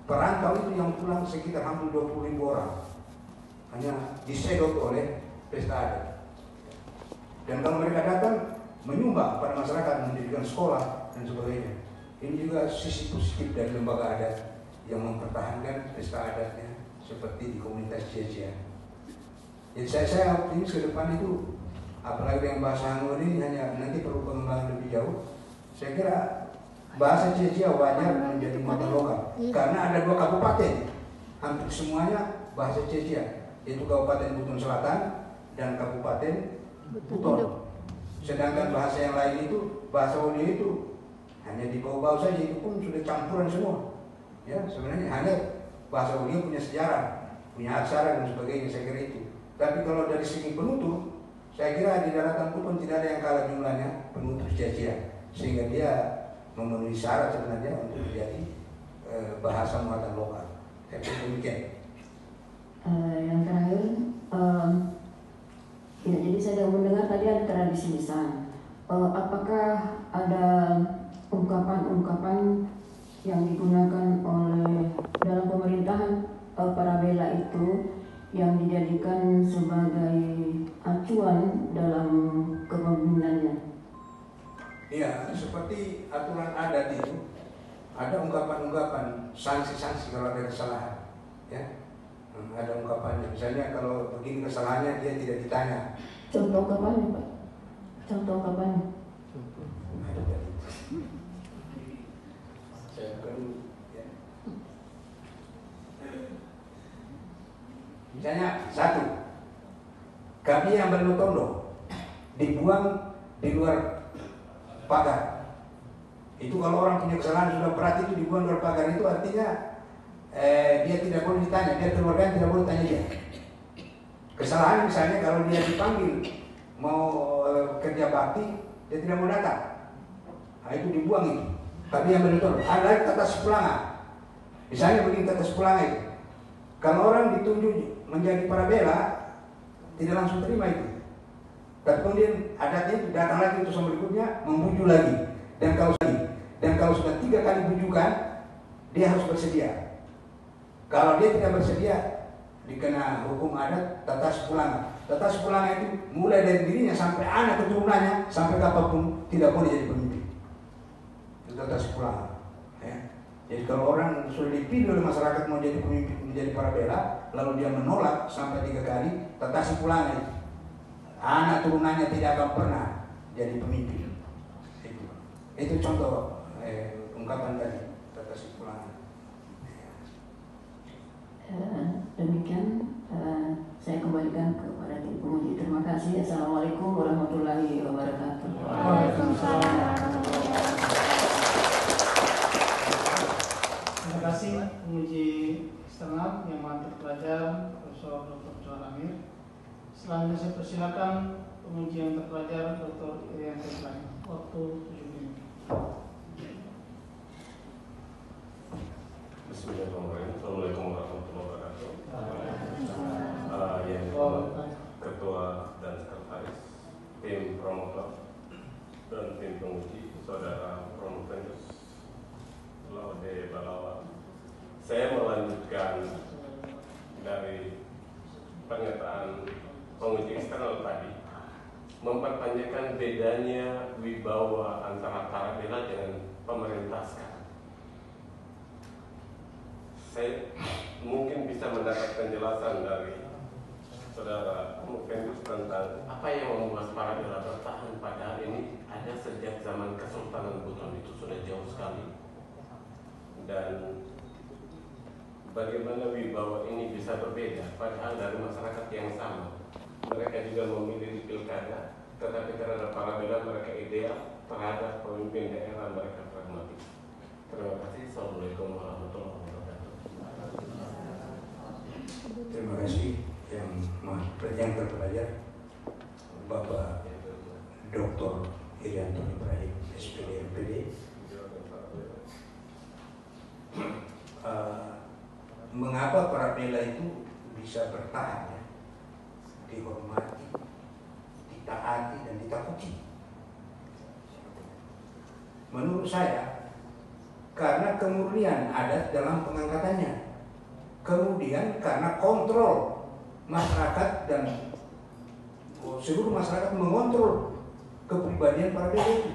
S10: perantau itu yang pulang sekitar hampir 20.000 orang, hanya disedot oleh pesta adat. Dan kalau mereka datang menyumbang pada masyarakat, mendirikan sekolah dan sebagainya. Ini juga sisi positif dari lembaga adat yang mempertahankan pesta adatnya seperti di komunitas Jejia. Jadi saya optimis ke depan itu, apalagi dengan bahasa Hangul ini hanya nanti perlu pengembangan lebih jauh. Saya kira bahasa Jejia wajar menjadi muatan lokal karena ada 2 kabupaten, hampir semuanya bahasa Jejia, yaitu Kabupaten Buton Selatan dan Kabupaten Buton. Sedangkan bahasa yang lain itu, bahasa Olio itu hanya di bau-bau saja, itu pun sudah campuran semua. Ya, sebenarnya hanya bahasa Olio punya sejarah, punya aksara dan sebagainya, saya kira itu. Tapi kalau dari segi penutur, saya kira di daratan Buton tidak ada yang kalah jumlahnya penutur Jejia, sehingga dia memenuhi syarat sebenarnya untuk menjadi bahasa muatan lokal. Saya kira demikian.
S9: Yang terakhir, ya, jadi saya mendengar tadi ada tradisi lisan. Apakah ada ungkapan-ungkapan yang digunakan oleh dalam pemerintahan Parabela itu yang dijadikan sebagai acuan dalam kepemimpinannya?
S10: Iya, seperti aturan adat itu ada ungkapan-ungkapan, sanksi-sanksi kalau ada kesalahan. Ya, ada ungkapannya. Misalnya kalau begini kesalahannya dia tidak ditanya.
S9: Contoh ungkapannya, Pak? Contoh ungkapannya?
S10: Ada tadi. Saya buka dulu. Ya. Misalnya 1, kami yang bernotondo dibuang di luar pagar. Itu kalau orang punya kesalahan sudah berat itu dibuang di luar pagar, itu artinya dia tidak boleh ditanya, dia keluarga tidak boleh tanya dia. Kesalahan misalnya kalau dia dipanggil mau kerja bakti, dia tidak mau datang. Nah, itu dibuang itu. Tapi yang betul ada tata sepulangan. Misalnya begini tata sepulangan itu. Kalau orang ditunjuk menjadi Parabela, tidak langsung terima itu. Tapi kemudian adatnya itu datang lagi utusan berikutnya, membujuk lagi. Dan kalau sudah 3 kali bujukan, dia harus bersedia. Kalau dia tidak bersedia, dikena hukum adat tata sepulangan. Tata sepulangan itu mulai dari dirinya sampai anak keturunannya, sampai kapanpun tidak boleh jadi pemimpin. Itu tata sepulangan. Ya. Jadi kalau orang sudah dipilih oleh masyarakat mau jadi pemimpin, menjadi Parabela, lalu dia menolak sampai 3 kali, tata sepulangan itu. Anak turunannya tidak akan pernah jadi pemimpin. Itu contoh ungkapan tadi, tata sepulangan.
S9: Demikian saya kembalikan kepada tim penguji. Terima kasih. Assalamualaikum warahmatullahi wabarakatuh.
S5: Waalaikumsalam.
S4: Terima kasih penguji eksternal yang mantan pelajar Profesor Dr. Johan Amir. Selanjutnya saya persilakan penguji yang terpelajar Dr. Irian Keplan. Waktu 7 menit.
S11: Bismillahirrahmanirrahim. Assalamualaikum warahmatullahi wabarakatuh. Yang ketua dan sekretaris, tim promotor dan tim penguji, saudara Promovendus Laude Balawa. Saya melanjutkan dari pernyataan penguji eksternal tadi, mempertanyakan bedanya wibawa antara Parabela dengan pemerintah sekarang. Saya mungkin bisa mendapat penjelasan dari saudara Promovendus tentang apa yang membuat Parabela bertahan, padahal ini ada sejak zaman Kesultanan Buton, itu sudah jauh sekali. Dan bagaimana wibawa ini bisa berbeda padahal dari masyarakat yang sama. Mereka juga memilih di pilkada, tetapi karena Parabela mereka ideal terhadap pemimpin daerah, mereka pragmatis. Terima kasih. Assalamualaikum warahmatullahi wabarakatuh.
S10: Terima kasih yang terpelajar Bapak Dr. Irianto Ibrahim, SPD MPD. Mengapa Parabela itu bisa bertahan, ya? Dihormati, ditaati dan ditakuti. Menurut saya, karena kemurnian adat dalam pengangkatannya. Kemudian karena kontrol masyarakat dan seluruh masyarakat mengontrol kepribadian para beda itu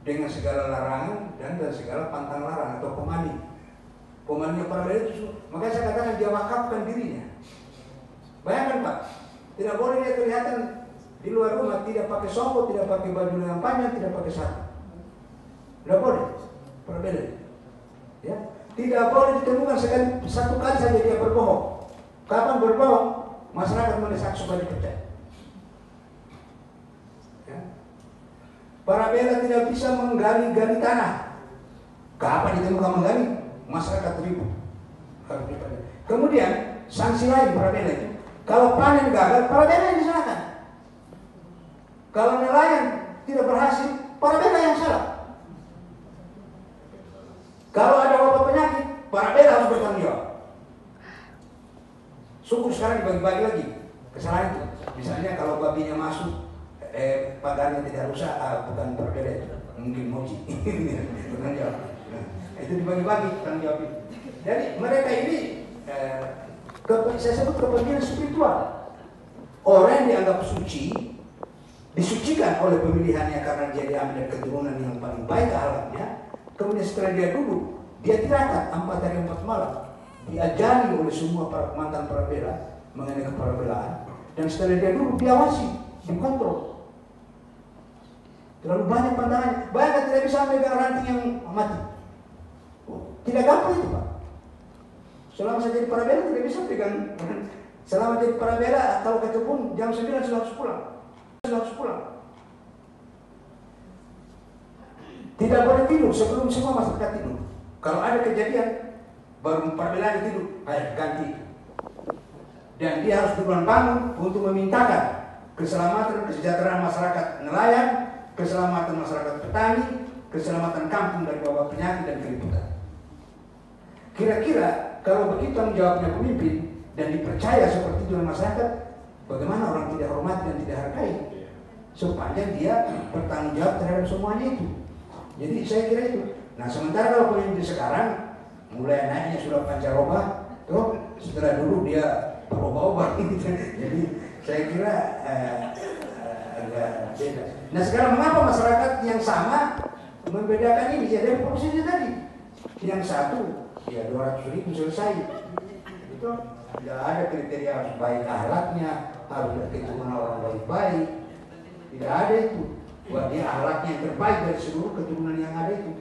S10: dengan segala larangan dan segala pantang larang atau pemani para beda itu. Makanya saya katakan dia wakafkan dirinya. Bayangkan Pak, tidak boleh dia kelihatan di luar rumah tidak pakai songkok, tidak pakai baju yang panjang, tidak pakai sarung. Tidak boleh, para beda. Ya. Tidak boleh ditemukan satu kali saja dia berbohong. Kapan berbohong? Masyarakat mendesak supaya dipecat. Ya. Para bela tidak bisa menggali-gali tanah. Kapan ditemukan menggali? Masyarakat ribut. Kemudian sanksi lain para bela itu. Kalau panen gagal, para bela yang disalahkan. Kalau nelayan tidak berhasil, para bela yang salah. Kalau ada wabah penyakit, para bela harus bertanggung jawab. Syukur sekarang dibagi-bagi lagi kesalahan itu. Misalnya kalau babinya masuk, pagarnya tidak rusak, bukan para bela itu, mungkin moji. Bertanggung jawab. Nah, itu dibagi-bagi tanggung jawab itu. Jadi mereka ini, saya sebut kepentingan spiritual. Orang yang dianggap suci, disucikan oleh pemilihannya karena dia diambil dari keturunan yang paling baik alamnya. Kemudian setelah dia duduk, dia tirakat 4 hari 4 malam, diajari oleh semua para mantan para bela mengenai keparabelaan, dan setelah dia duduk diawasi, dikontrol. Terlalu banyak pandangannya, banyak tidak bisa megang ranting yang mati. Tidak gampang itu Pak. Selama saya jadi para bela tidak bisa pegang. Selama jadi para bela kalau ke kebun jam 9 sudah harus pulang. Tidak boleh tidur sebelum semua masyarakat tidur. Kalau ada kejadian, baru para bela tidur, ayo ganti. Dan dia harus duluan bangun untuk memintakan keselamatan, kesejahteraan masyarakat nelayan, keselamatan masyarakat petani, keselamatan kampung dari wabah penyakit dan keributan. Kira-kira kalau begitu tanggung jawabnya pemimpin dan dipercaya seperti itu oleh masyarakat, bagaimana orang tidak hormati dan tidak hargai? Sepanjang dia bertanggung jawab terhadap semuanya itu. Jadi saya kira itu. Nah sementara kalau pemimpin sekarang mulai naiknya sudah pancaroba, tuh setelah dulu dia berubah-ubah gitu. Jadi saya kira agak beda. Nah sekarang mengapa masyarakat yang sama membedakan ini? Ya dari posisi tadi. Yang satu ya 200.000 selesai. Itu tidak ada kriteria harus baik akhlaknya, harus ada keturunan orang baik-baik. Tidak ada itu. Buat dia akhlaknya yang terbaik dari seluruh keturunan yang ada itu.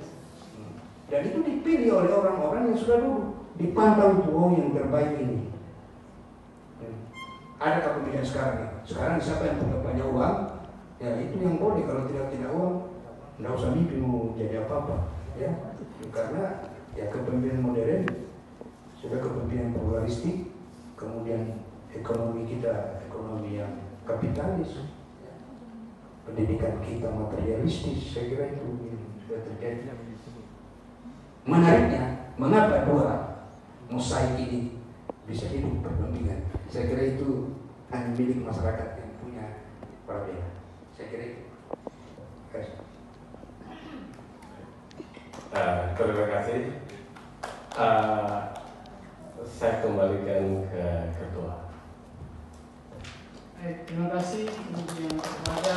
S10: Dan itu dipilih oleh orang-orang yang sudah dulu. Dipantau itu, oh yang terbaik ini. Adakah pemilihan sekarang ya? Sekarang siapa yang punya banyak uang? Ya itu yang boleh. Kalau tidak uang, tidak usah mimpi mau jadi apa-apa. Ya, karena ya kepemimpinan modern sudah kepemimpinan pluralistik. Kemudian ekonomi kita ekonomi yang kapitalis. Pendidikan kita materialistis, saya kira itu sudah terjadi. Menariknya, mengapa dua mosaik ini bisa hidup berdampingan? Saya kira itu hanya milik masyarakat yang punya para bela. Saya kira itu.
S11: Terima kasih. Saya kembalikan ke ketua.
S4: Baik, terima kasih kemudian kepada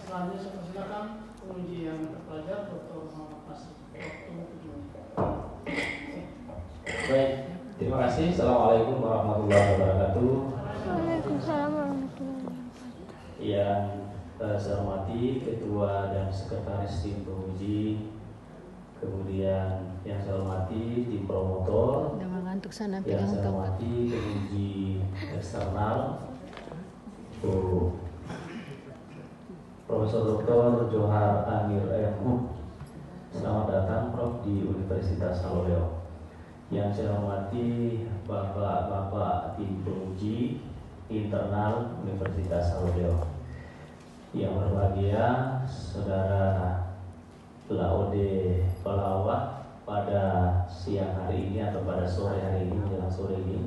S4: selanjutnya saya persilakan penguji yang terpelajar Dr. Muhammad Nasir.
S12: Baik, terima kasih. Assalamualaikum warahmatullahi wabarakatuh.
S5: Waalaikumsalam warahmatullahi wabarakatuh.
S12: Yang saya hormati Ketua dan Sekretaris Tim Penguji, kemudian yang saya hormati tim promotor, yang saya hormati penguji eksternal, Profesor Dr. Johar Amir M. Selamat datang Prof di Universitas Aloleo. Yang saya hormati Bapak-bapak tim penguji internal Universitas Aloleo. Yang berbahagia Saudara Laude Balawa pada siang hari ini atau pada sore hari ini, menjelang sore ini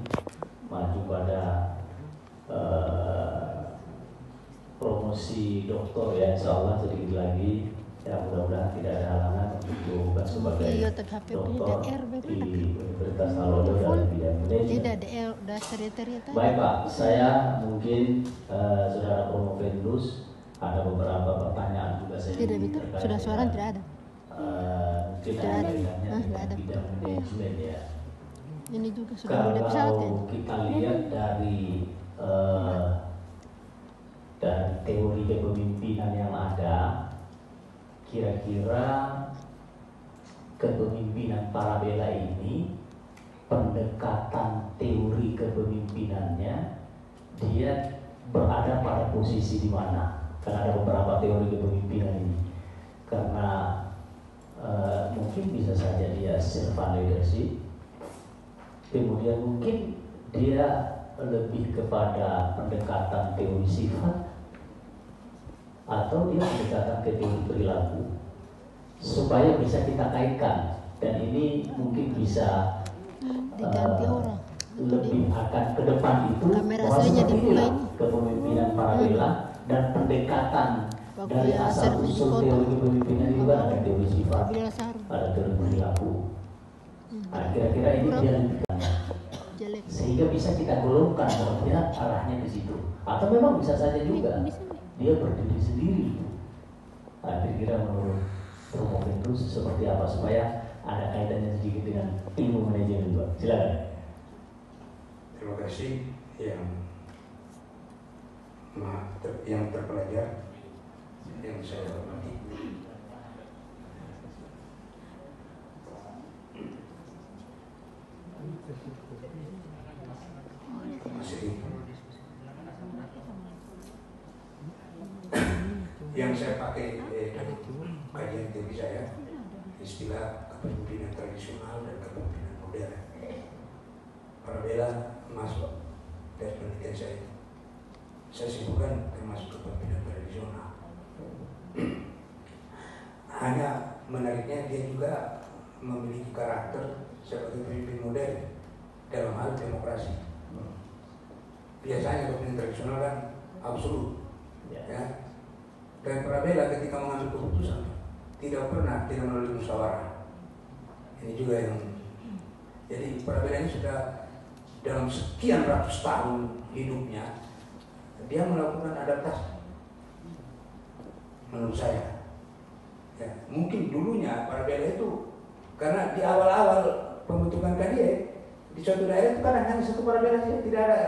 S12: maju pada promosi doktor ya, insya Allah sedikit lagi Ya, mudah-mudahan tidak ada halangan untuk diumumkan sebagai doktor di Universitas Haloyo dalam bidang manajemen. Baik Pak, saya mungkin Saudara Promovendus ada beberapa pertanyaan juga saya
S5: tidak sudah suara tidak ada.
S12: Tidak ada bidang manajemen ya.
S5: Ini juga sudah ada pesawat ya.
S12: Kalau kita lihat dari teori kepemimpinan yang ada, kira-kira kepemimpinan Parabella ini, pendekatan teori kepemimpinannya, dia berada pada posisi di mana? Karena ada beberapa teori kepemimpinan ini. Karena mungkin bisa saja dia servant leadership, kemudian mungkin dia lebih kepada pendekatan teori sifat, atau dia pendekatan ke teori perilaku, supaya bisa kita kaitkan, dan ini mungkin bisa
S5: diganti orang
S12: lebih akan ke depan itu bahwa seperti inilah kepemimpinan Parabella dan pendekatan dari asal usul teori kepemimpinan itu kan ada teori sifat, ada teori perilaku. Nah, kira-kira ini dia lebihkan, sehingga bisa kita golongkan bahwa dia arahnya ke situ, atau memang bisa saja juga dia berdiri sendiri. Nah, kira-kira menurut Promovendus seperti apa supaya ada kaitannya sedikit dengan ilmu manajemen, Pak? Silakan.
S10: Terima kasih yang terpelajar yang saya hormati. Yang saya pakai dari kajian teori saya, istilah kepemimpinan tradisional dan kepemimpinan modern. Parabella masuk dari penelitian saya simpulkan termasuk kepemimpinan tradisional. Hanya menariknya dia juga memiliki karakter sebagai pemimpin modern dalam hal demokrasi. Biasanya kepemimpinan tradisional kan absolut, ya. Dan Parabella ketika mengambil keputusan tidak melalui musyawarah. Ini juga yang jadi Parabella ini sudah dalam sekian ratus tahun hidupnya dia melakukan adaptasi. Menurut saya, ya, mungkin dulunya Parabella itu karena di awal-awal pembentukan KDI di suatu daerah itu kan hanya satu Parabella saja, tidak ada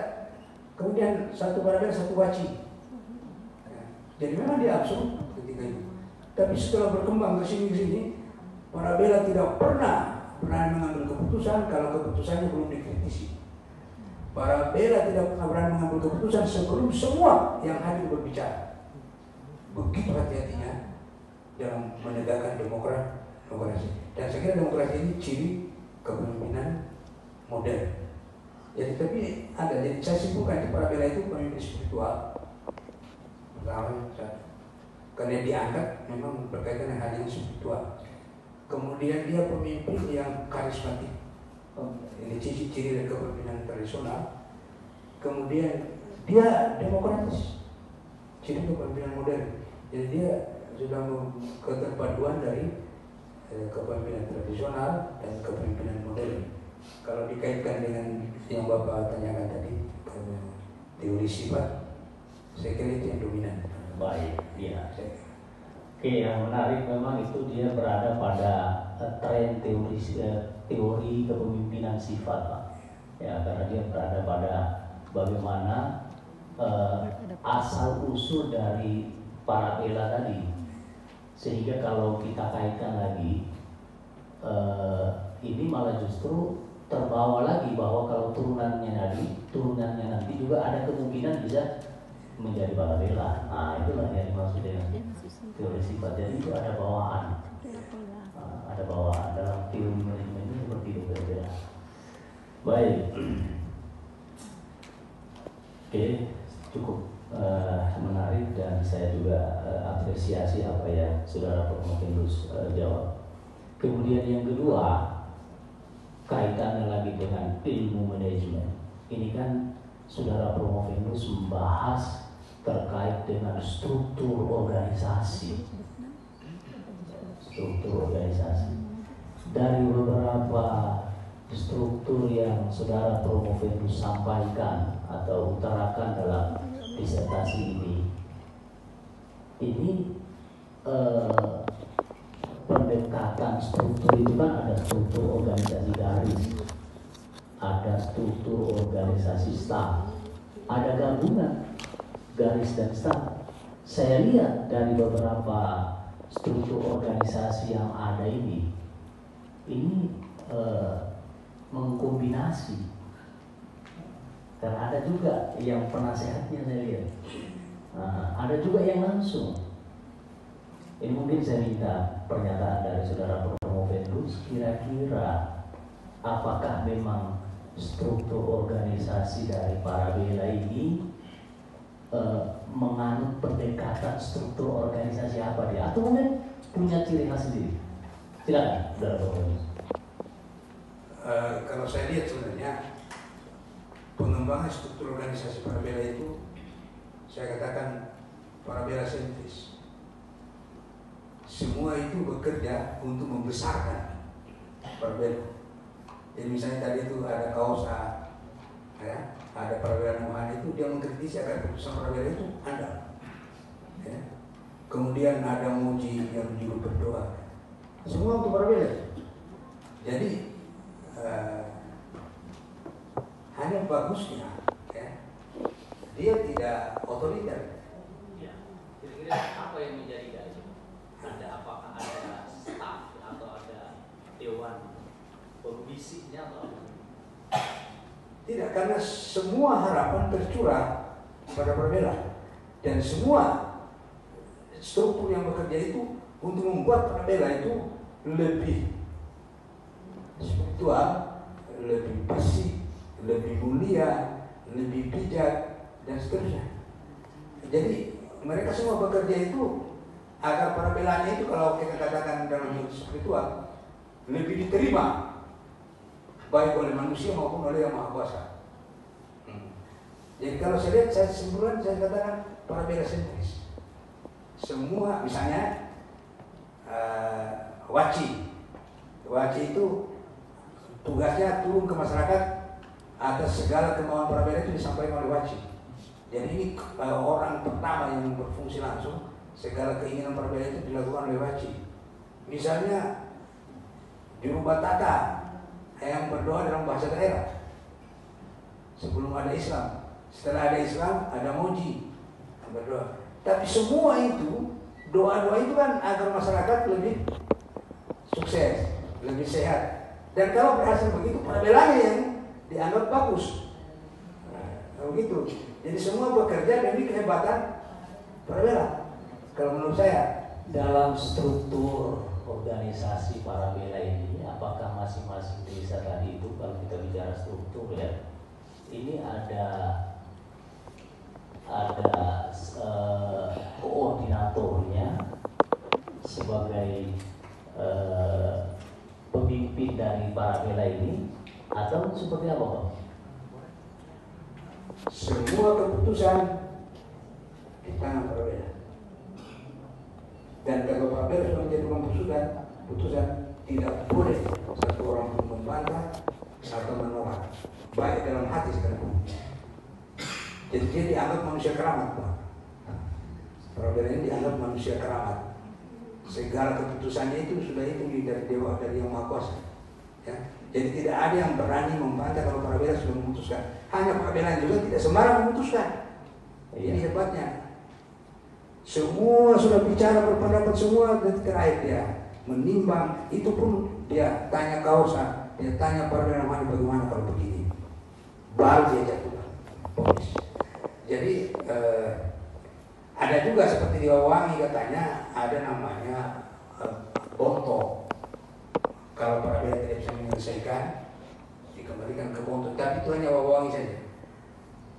S10: kemudian satu Parabella satu waci. Jadi memang dia absolut ketika itu. Tapi setelah berkembang ke sini, Parabella tidak pernah mengambil keputusan kalau keputusannya belum dikritisi. Parabella tidak pernah berani mengambil keputusan sebelum semua yang hadir berbicara. Begitu hati-hatinya dalam menegakkan demokrasi. Dan saya kira demokrasi ini ciri kepemimpinan modern. Jadi jadi saya simpulkan di Parabella itu pemimpin spiritual. Karena diangkat memang berkaitan dengan hal yang spiritual. Kemudian dia pemimpin yang karismatik. Ini ciri-ciri dari kepemimpinan tradisional. Kemudian dia demokratis, ciri kepemimpinan modern. Jadi dia sudah keterpaduan dari kepemimpinan tradisional dan kepemimpinan modern. Kalau dikaitkan dengan yang Bapak tanyakan tadi, teori sifat, saya kira itu yang dominan.
S12: Baik, ya. Oke, yang menarik memang itu dia berada pada tren teori kepemimpinan sifat, Pak. Ya, karena dia berada pada bagaimana asal usul dari Parabella tadi. Sehingga kalau kita kaitkan lagi, ini malah justru terbawa lagi bahwa kalau turunannya nanti juga ada kemungkinan bisa menjadi Parabella. Nah, itulah yang dimaksud dengan teori sifat. Jadi itu ada bawaan, dalam teori manajemen ini seperti itu berbeda. Baik, oke, cukup menarik dan saya juga apresiasi apa yang Saudara Promovendus jawab. Kemudian yang kedua, kaitannya lagi dengan ilmu manajemen. Ini kan Saudara Promovendus membahas terkait dengan struktur organisasi. struktur organisasi. Dari beberapa struktur yang saudara Promovendus sampaikan atau utarakan dalam disertasi ini pendekatan struktur itu kan ada struktur organisasi garis, ada struktur organisasi staf, ada gabungan garis dan staf. Saya lihat dari beberapa struktur organisasi yang ada ini mengkombinasi. Karena ada juga yang penasehatnya saya lihat, ada juga yang langsung. Ini mungkin saya minta pernyataan dari saudara Promovendus, kira-kira apakah memang struktur organisasi dari Parabela ini menganut pendekatan struktur organisasi apa dia, atau mungkin punya ciri khas sendiri? Silakan, saudara Promovendus.
S10: Kalau saya lihat sebenarnya pengembangan struktur organisasi Parabela itu, saya katakan Parabela sentris. Semua itu bekerja untuk membesarkan Parabela. Jadi misalnya tadi itu ada Kausa, ya, ada Parabela Nuhan, itu dia mengkritisi agar keputusan Parabela itu ada. Ya. Kemudian ada Muji yang juga berdoa. Semua untuk Parabela. Jadi hanya bagusnya, ya, dia tidak otoriter.
S12: Ya, kira-kira apa yang menjadi garis? Apakah ada staf atau ada dewan pembisiknya atau apa?
S10: Tidak, karena semua harapan tercurah pada Parabela dan semua struktur yang bekerja itu untuk membuat Parabela itu lebih spiritual, lebih bersih, lebih mulia, lebih bijak, dan seterusnya. Jadi mereka semua bekerja itu agar Parabelanya itu, kalau kita katakan dalam spiritual, lebih diterima baik oleh manusia maupun oleh Yang Maha Kuasa. Jadi kalau saya lihat, saya kesimpulan, saya katakan Parabela sentris. Semua, misalnya Waci itu tugasnya turun ke masyarakat atas segala kemauan Parabela itu disampaikan oleh Waci. Jadi ini orang pertama yang berfungsi langsung, segala keinginan Parabela itu dilakukan oleh Waci. Misalnya Juru Batata yang berdoa dalam bahasa daerah sebelum ada Islam. Setelah ada Islam, ada Muji yang berdoa. Tapi semua itu, doa-doa itu kan agar masyarakat lebih sukses, lebih sehat. Dan kalau berhasil begitu, Parabelanya yang dianggap bagus. Nah, begitu. Jadi semua bekerja demi kehebatan Parabela. Kalau menurut saya,
S12: dalam struktur organisasi Parabela ini, apakah masing-masing desa tadi itu, kalau kita bicara struktur ya, ini ada koordinatornya sebagai pemimpin dari Parabela ini, atau seperti apa, Pak?
S10: Semua keputusan di tangan Parabela. Dan kalau Parabela sudah menjadi keputusan tidak boleh satu orang pun membantah atau menolak, baik dalam hati sekalipun. Jadi dia dianggap manusia keramat, Pak. Parabela ini dianggap manusia keramat. Segala keputusannya itu sudah itu dari Dewa, dari Yang Maha Kuasa. Ya. Jadi tidak ada yang berani membantah kalau Parabela sudah memutuskan. Hanya Parabela juga tidak sembarang memutuskan. Ini hebatnya. Semua sudah bicara, berpendapat semua, dan terakhir dia menimbang. Itu pun dia tanya Kausa, dia tanya Parabela Nuhan bagaimana kalau begini. Baru dia jatuh ponis. Jadi ada juga seperti di Wawangi katanya ada namanya Bonto. Kalau Parabela tidak bisa menyelesaikan, dikembalikan ke Bonto. Tapi itu hanya Wawangi saja.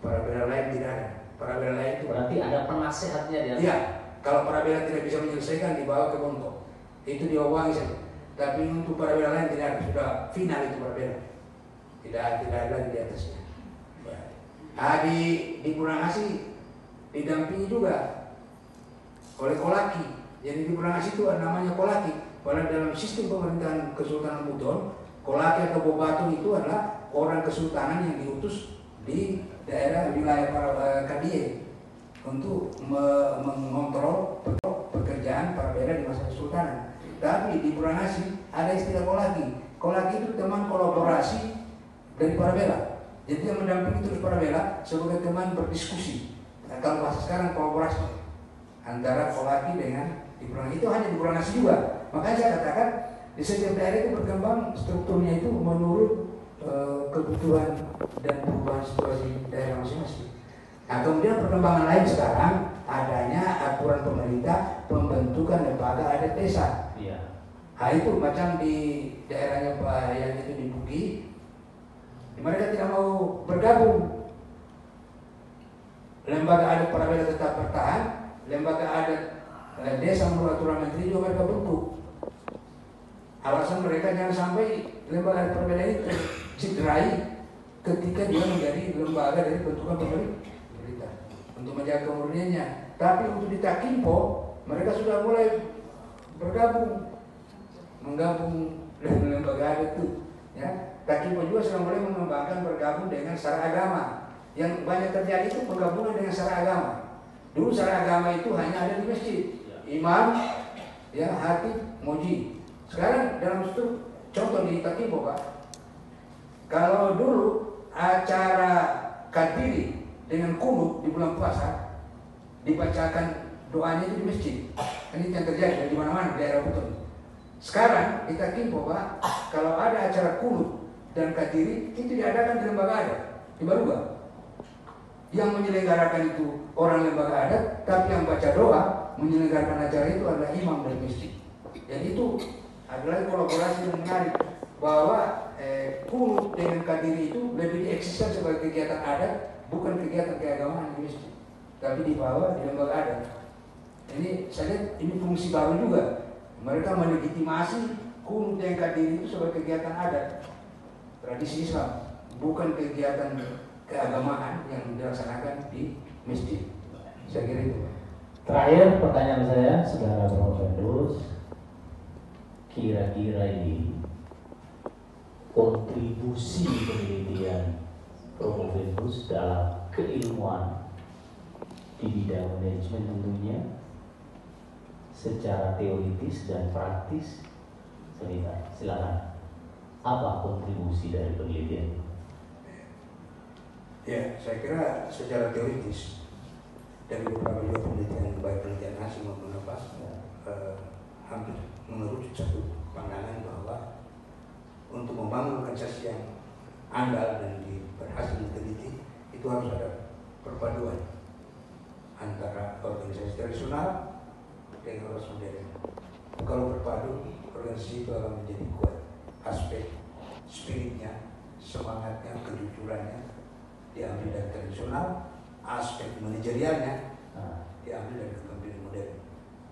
S10: Parabela lain tidak ada. Parabela lain itu
S12: berarti ada penasehatnya dia.
S10: Iya. Kalau Parabela tidak bisa menyelesaikan, dibawa ke Bonto. Itu di Wawangi saja. Tapi untuk Parabela lain tidak ada. Sudah final itu Parabela. Tidak ada lagi di atasnya. Di Buranasi didampingi juga oleh Kolaki. Jadi di Buranasi itu ada namanya Kolaki. Padahal dalam sistem pemerintahan Kesultanan Buton, Kolaki atau Bobatong itu adalah orang kesultanan yang diutus di daerah wilayah para Kadie untuk mengontrol pekerjaan para bela di masa kesultanan. Tapi di Buranasi ada istilah Kolaki. Kolaki itu teman kolaborasi dari para bela. Jadi yang mendampingi terus para bela sebagai teman berdiskusi. Nah, kalau bahasa sekarang kolaborasi antara Kolaki dengan di Buranasi, itu hanya di Buranasi juga. Makanya saya katakan di setiap daerah itu berkembang strukturnya itu menurut kebutuhan dan perubahan situasi daerah masing-masing. Nah, kemudian perkembangan lain sekarang adanya aturan pemerintah pembentukan lembaga adat desa.
S12: Iya.
S10: Nah, itu macam di daerahnya Pak yang itu di Buki, mereka tidak mau bergabung. Lembaga adat para bela tetap bertahan, lembaga adat desa menurut aturan menteri juga mereka bentuk. Alasan mereka jangan sampai lembaga adat para bela itu cederai ketika dia menjadi lembaga dari bentukan pemerintah untuk menjaga kemurniannya. Tapi untuk di Takimpo mereka sudah mulai menggabung dengan lembaga adat itu. Ya, Takimpo juga sudah mulai mengembangkan bergabung dengan sara agama. Yang banyak terjadi itu penggabungan dengan sara agama. Dulu sara agama itu hanya ada di masjid, imam, ya, hatib, muji. Sekarang dalam contoh di Takimpo, Pak. Kalau dulu acara Kadiri dengan kunut di bulan puasa dibacakan doanya itu di masjid. Ini yang terjadi di mana-mana di daerah Buton. Sekarang di Takimpo, Pak, kalau ada acara kunut dan Kadiri itu diadakan di lembaga adat di Baruga. Yang menyelenggarakan itu orang lembaga adat, tapi yang baca doa menyelenggarakan acara itu adalah imam dari masjid. Jadi itu adalah kolaborasi yang menarik bahwa kunut dengan Kadiri itu lebih dieksiskan sebagai kegiatan adat, bukan kegiatan keagamaan di masjid, tapi dibawa di lembaga adat. Ini saya lihat ini fungsi baru juga. Mereka melegitimasi kunut dengan Kadiri itu sebagai kegiatan adat, tradisi Islam, bukan kegiatan keagamaan yang dilaksanakan di masjid. Saya kira itu.
S12: Terakhir pertanyaan saya, Saudara Profendus, kira-kira ini kontribusi penelitian Profendus dalam keilmuan di bidang manajemen tentunya secara teoritis dan praktis, silakan. Apa kontribusi dari penelitian?
S10: Ya, saya kira secara teoritis dari beberapa juga penelitian, baik penelitian asing maupun apa, hampir mengerucut satu pandangan bahwa untuk membangun organisasi yang andal dan berhasil diteliti itu harus ada perpaduan antara organisasi tradisional dengan organisasi modern. Kalau berpadu, organisasi itu akan menjadi kuat. Aspek spiritnya, semangatnya, kejujurannya diambil dari tradisional, aspek manajerialnya diambil dari kepemimpinan modern.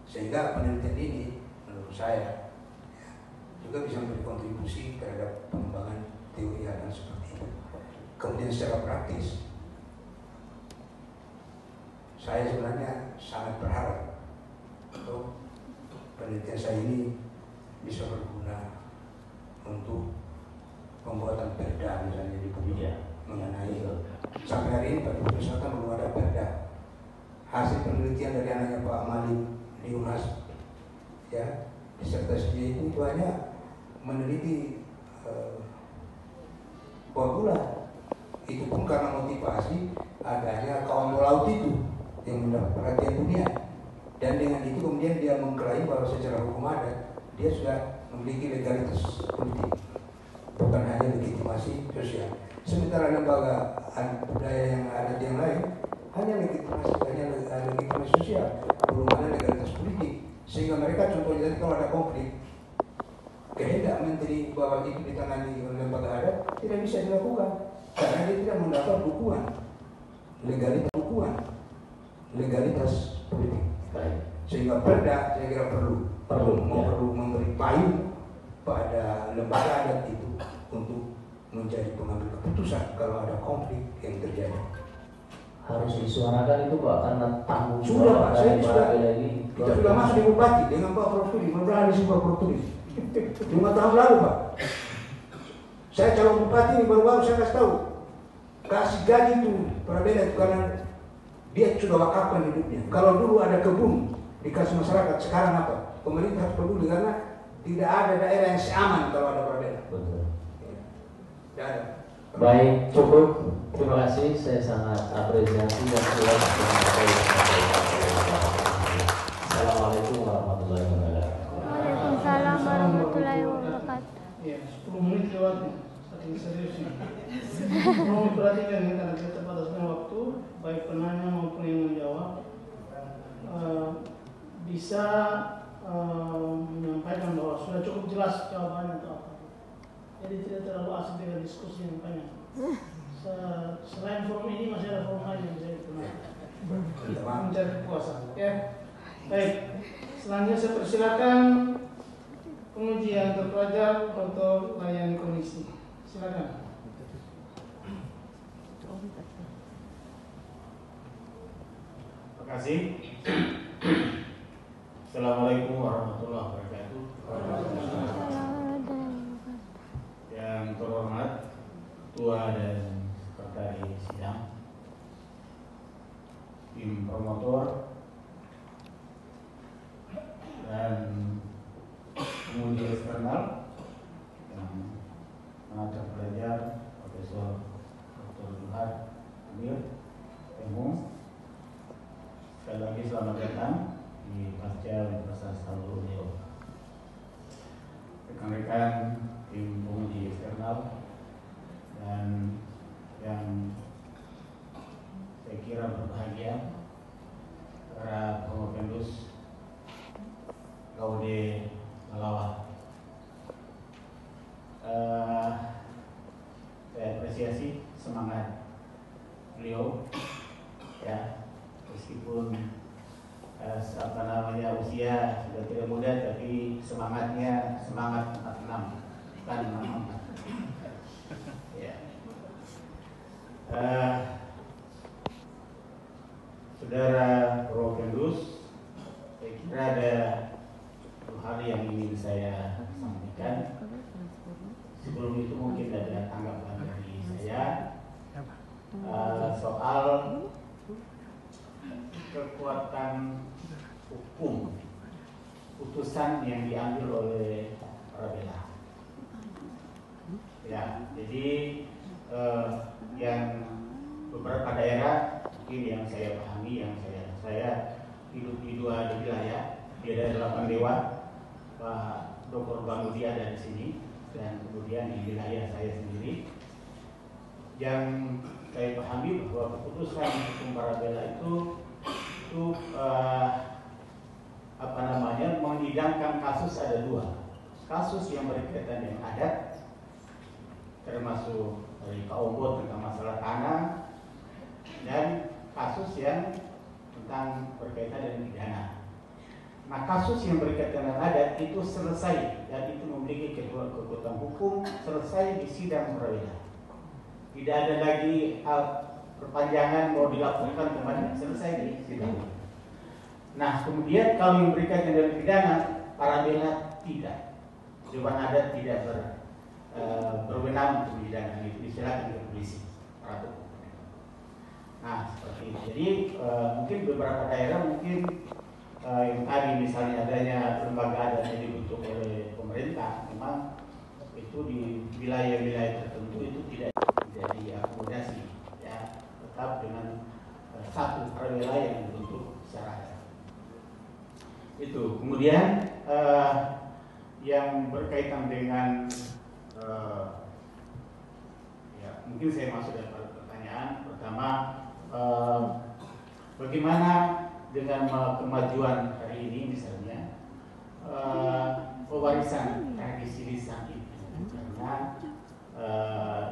S10: Sehingga penelitian ini menurut saya juga bisa memberi kontribusi terhadap pengembangan teori hal seperti itu. Kemudian secara praktis, saya sebenarnya sangat berharap untuk penelitian saya ini bisa berguna untuk pembuatan perda misalnya di bumi mengenai sampai hari ini Pak Dubes Selatan belum ada perda. Hasil penelitian dari anaknya Pak Malik di UNAS, ya, disertasinya itu hanya meneliti Bogula. Itu pun karena motivasi adanya kaum laut itu yang mendapat perhatian dunia. Dan dengan itu kemudian dia mengklaim bahwa secara hukum adat dia sudah memiliki legalitas politik, bukan hanya legitimasi sosial. Sementara lembaga budaya yang ada yang lain hanya legitimasi sosial, belum ada legalitas politik. Sehingga mereka contohnya tadi kalau ada konflik, kehendak menteri bahwa itu ditangani oleh lembaga adat tidak bisa dilakukan karena dia tidak mendapat dukungan legalitas politik. Sehingga perda saya kira perlu memberi payung pada lembaga adat itu untuk menjadi pengambil keputusan kalau ada konflik yang terjadi.
S12: harus disuarakan itu Pak, karena tanggung
S10: Sudah Pak, saya ini sudah,
S12: ini
S10: kita sudah masuk di Bupati dengan Pak Prof Tuli, berani sih Pak Prof Tuli 5 tahun lalu Pak. Saya calon Bupati ini baru-baru saya kasih tahu, kasih gaji itu Prabela itu karena dia sudah wakafkan hidupnya. Kalau dulu ada kebun dikasih masyarakat, sekarang apa? Pemerintah harus peduli karena tidak ada daerah yang seaman kalau ada Prabela.
S12: Betul.
S10: Tidak ada.
S12: Baik, cukup. Terima kasih, saya sangat apresiasi dan siap. Assalamualaikum warahmatullahi wabarakatuh.
S5: Waalaikumsalam warahmatullahi wabarakatuh.
S4: Ya, 10 menit lewatnya, saking seriusnya. Mohon perhatikan ya, karena kita batasnya waktu, baik penanya maupun yang menjawab bisa menyampaikan bahwa sudah cukup jelas jawabannya atau apa. Jadi tidak terlalu asik dengan diskusi yang banyak. Selain forum ini masih ada forum lain yang bisa digunakan mencari kepuasan. Ya, baik. Selanjutnya saya persilakan penguji yang terpelajar untuk layani komisi. Silakan.
S13: Terima kasih. Assalamualaikum warahmatullahi wabarakatuh. Yang terhormat Ketua dan Sekretaris Sidang, tim promotor, dan penguji eksternal yang sangat terpelajar, Profesor Dr. Zuhad Amir, MU. Sekali lagi selamat datang di Pasca Universitas Halu Oleo. Rekan-rekan tim penguji eksternal dan yang saya kira berbahagia, para promovendus Gaude Malawa. Saya apresiasi semangat beliau, ya, meskipun usia sudah tidak muda, tapi semangatnya semangat 46, bukan 64. Ya. Saudara Provendus, saya kira ada satu hal yang ingin saya sampaikan. Sebelum itu mungkin ada tanggapan dari saya soal kekuatan hukum putusan yang diambil oleh Prabela. Ya, jadi yang beberapa daerah mungkin yang saya pahami, yang saya hidup di 2 wilayah, di ada 8 dewa, Pak Dr. Bangudi ada di sini, dan kemudian di wilayah saya sendiri. Yang saya pahami bahwa keputusan hukum Prabela itu menyidangkan kasus ada 2. Kasus yang berkaitan dengan adat, termasuk dari Kaombot tentang masalah tanah, dan kasus yang tentang berkaitan dengan pidana. Nah, kasus yang berkaitan dengan adat itu selesai dan itu memiliki kekuatan hukum, selesai di sidang Prabela. Tidak ada lagi perpanjangan mau dilakukan kembali, selesai di sidang. Nah, kemudian kalau yang berkaitan dengan pidana, Prabela tidak. Dewan Adat tidak berwenang untuk pidana, itu diserahkan ke polisi. Nah, seperti itu. Jadi mungkin beberapa daerah mungkin yang tadi misalnya adanya lembaga adat yang dibentuk oleh pemerintah, memang itu di wilayah-wilayah tertentu itu tidak diakomodasi, ya, tetap dengan satu Prabela yang dibentuk secara adat. Itu. Kemudian yang berkaitan dengan ya, mungkin saya masuk dari pertanyaan pertama, bagaimana dengan kemajuan hari ini misalnya pewarisan tradisi lisan itu, karena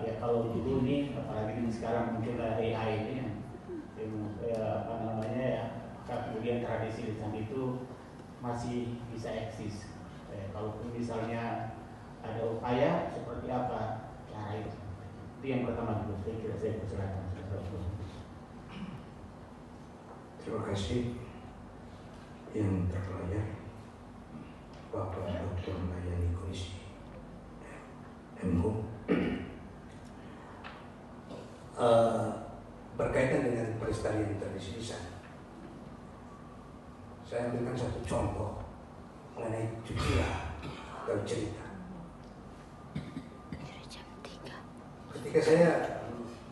S13: ya kalau dulu ini, apalagi sekarang mungkin AI ini yang kemudian tradisi lisan itu masih bisa eksis. Kalaupun misalnya ada upaya, seperti apa cara itu? Itu yang pertama dulu, saya kira saya persilakan.
S10: Terima kasih yang terpelajar Bapak Dr. Layani Komisi MHUM. Berkaitan dengan pelestarian tradisi di sana, saya ambilkan satu contoh mengenai cucilah atau cerita. Ketika saya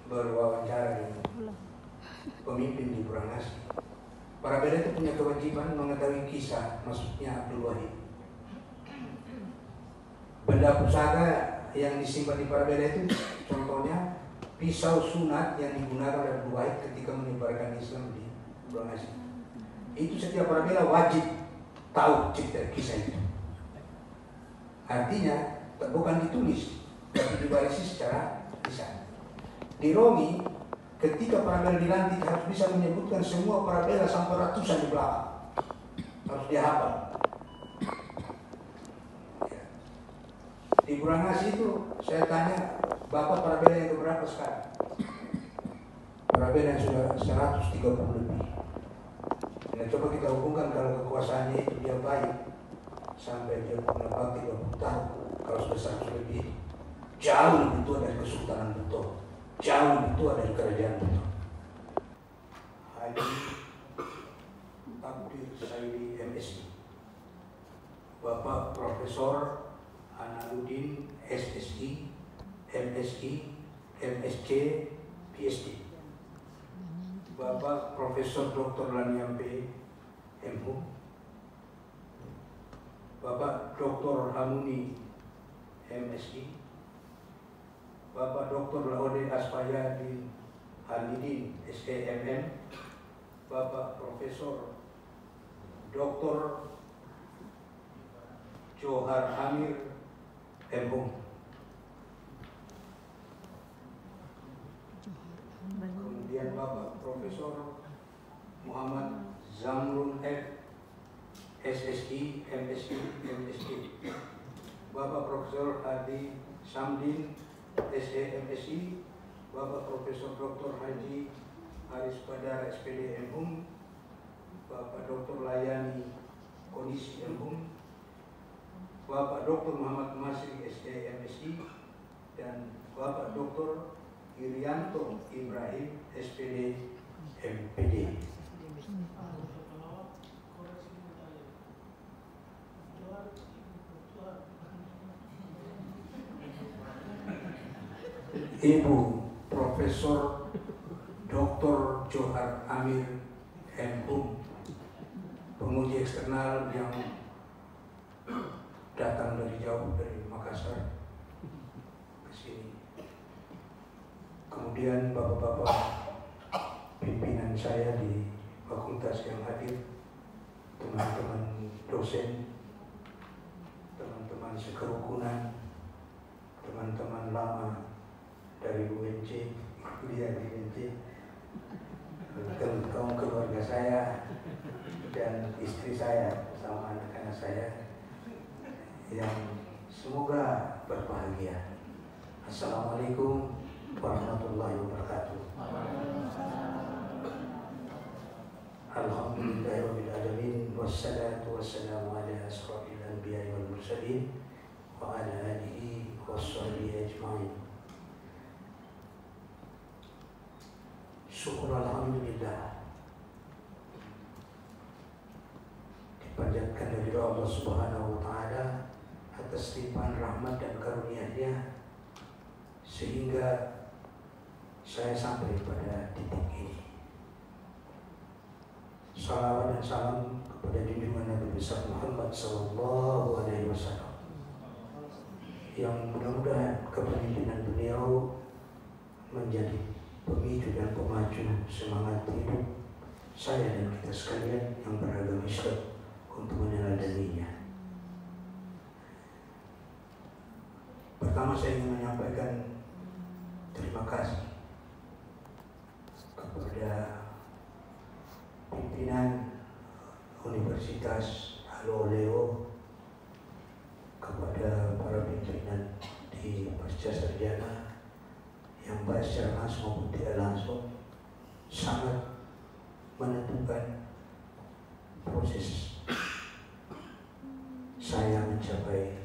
S10: berwawancara dengan pemimpin di Puranasi, para beda itu punya kewajiban mengetahui kisah masuknya Abdul Wahid. Benda pusaka yang disimpan di para beda itu contohnya pisau sunat yang digunakan oleh Abdul Wahid ketika menyebarkan Islam di Puranasi. Itu setiap para beda wajib tahu cerita kisah itu. Artinya bukan ditulis, tapi diwarisi secara lisan. Di Romi, ketika para bela dilantik harus bisa menyebutkan semua para bela sampai ratusan di belakang. Harus dihafal. Ya. Di Puranasi itu saya tanya, Bapak para bela yang keberapa sekarang? Para bela yang sudah 130 lebih. Nah, coba kita hubungkan kalau kekuasaannya itu dia baik sampai dia menepati 20 tahun. Kalau sudah 100 lebih, jauh lebih tua dari Kesultanan Buton, jauh lebih tua dari Kerajaan Buton. Haji Takdir Saidi MSI, Bapak Profesor Analuddin SSI, MSI, MSc, PhD, Bapak Profesor Dr. Lanyampe MHUM, Bapak Dr. Hamuni MSI, Bapak Dr. Laode Aspayadi Halidin SEMM, Bapak Profesor Dr. Johar Amir MHUM, kemudian Bapak Profesor Muhammad Zamrun F SSI, MSI, MSc, Bapak Profesor Hadi Samdin SEMSI, Bapak Profesor Dr. Haji Haris Badar SPD MHUM, Bapak Dr. Layani Komisi MHUM, Bapak Dr. Muhammad Masri SEMSI, dan Bapak Dr. Irianto Ibrahim SPD MPD. Ibu Profesor Dr. Johar Amir MHUM, penguji eksternal yang datang dari jauh dari Makassar ke sini. Kemudian bapak-bapak pimpinan saya di fakultas yang hadir, teman-teman dosen, teman-teman sekerukunan, teman-teman lama dari UNC, kuliah di UNC, teman-teman keluarga saya dan istri saya bersama anak-anak saya yang semoga berbahagia. Assalamualaikum warahmatullahi wabarakatuh. Alhamdulillahirabbil alamin, wassalatu wassalamu ala asrofil anbiya'i wal mursalin wa ala alihi washabbihi ajma'in. Syukur alhamdulillah, dipanjatkan dari Allah Subhanahu wa taala atas limpahan rahmat dan karunia-Nya sehingga saya sampai pada titik ini. Salawat dan salam kepada junjungan Nabi besar Muhammad sallallahu alaihi wasallam, yang mudah-mudahan kepemimpinan beliau menjadi pemicu dan pemacu semangat hidup saya dan kita sekalian yang beragama Islam untuk meneladaninya. Pertama saya ingin menyampaikan terima kasih kepada pimpinan Universitas Al-Oleo, kepada para pimpinan di Pasca Sarjana yang baik secara langsung maupun tidak langsung sangat menentukan proses saya mencapai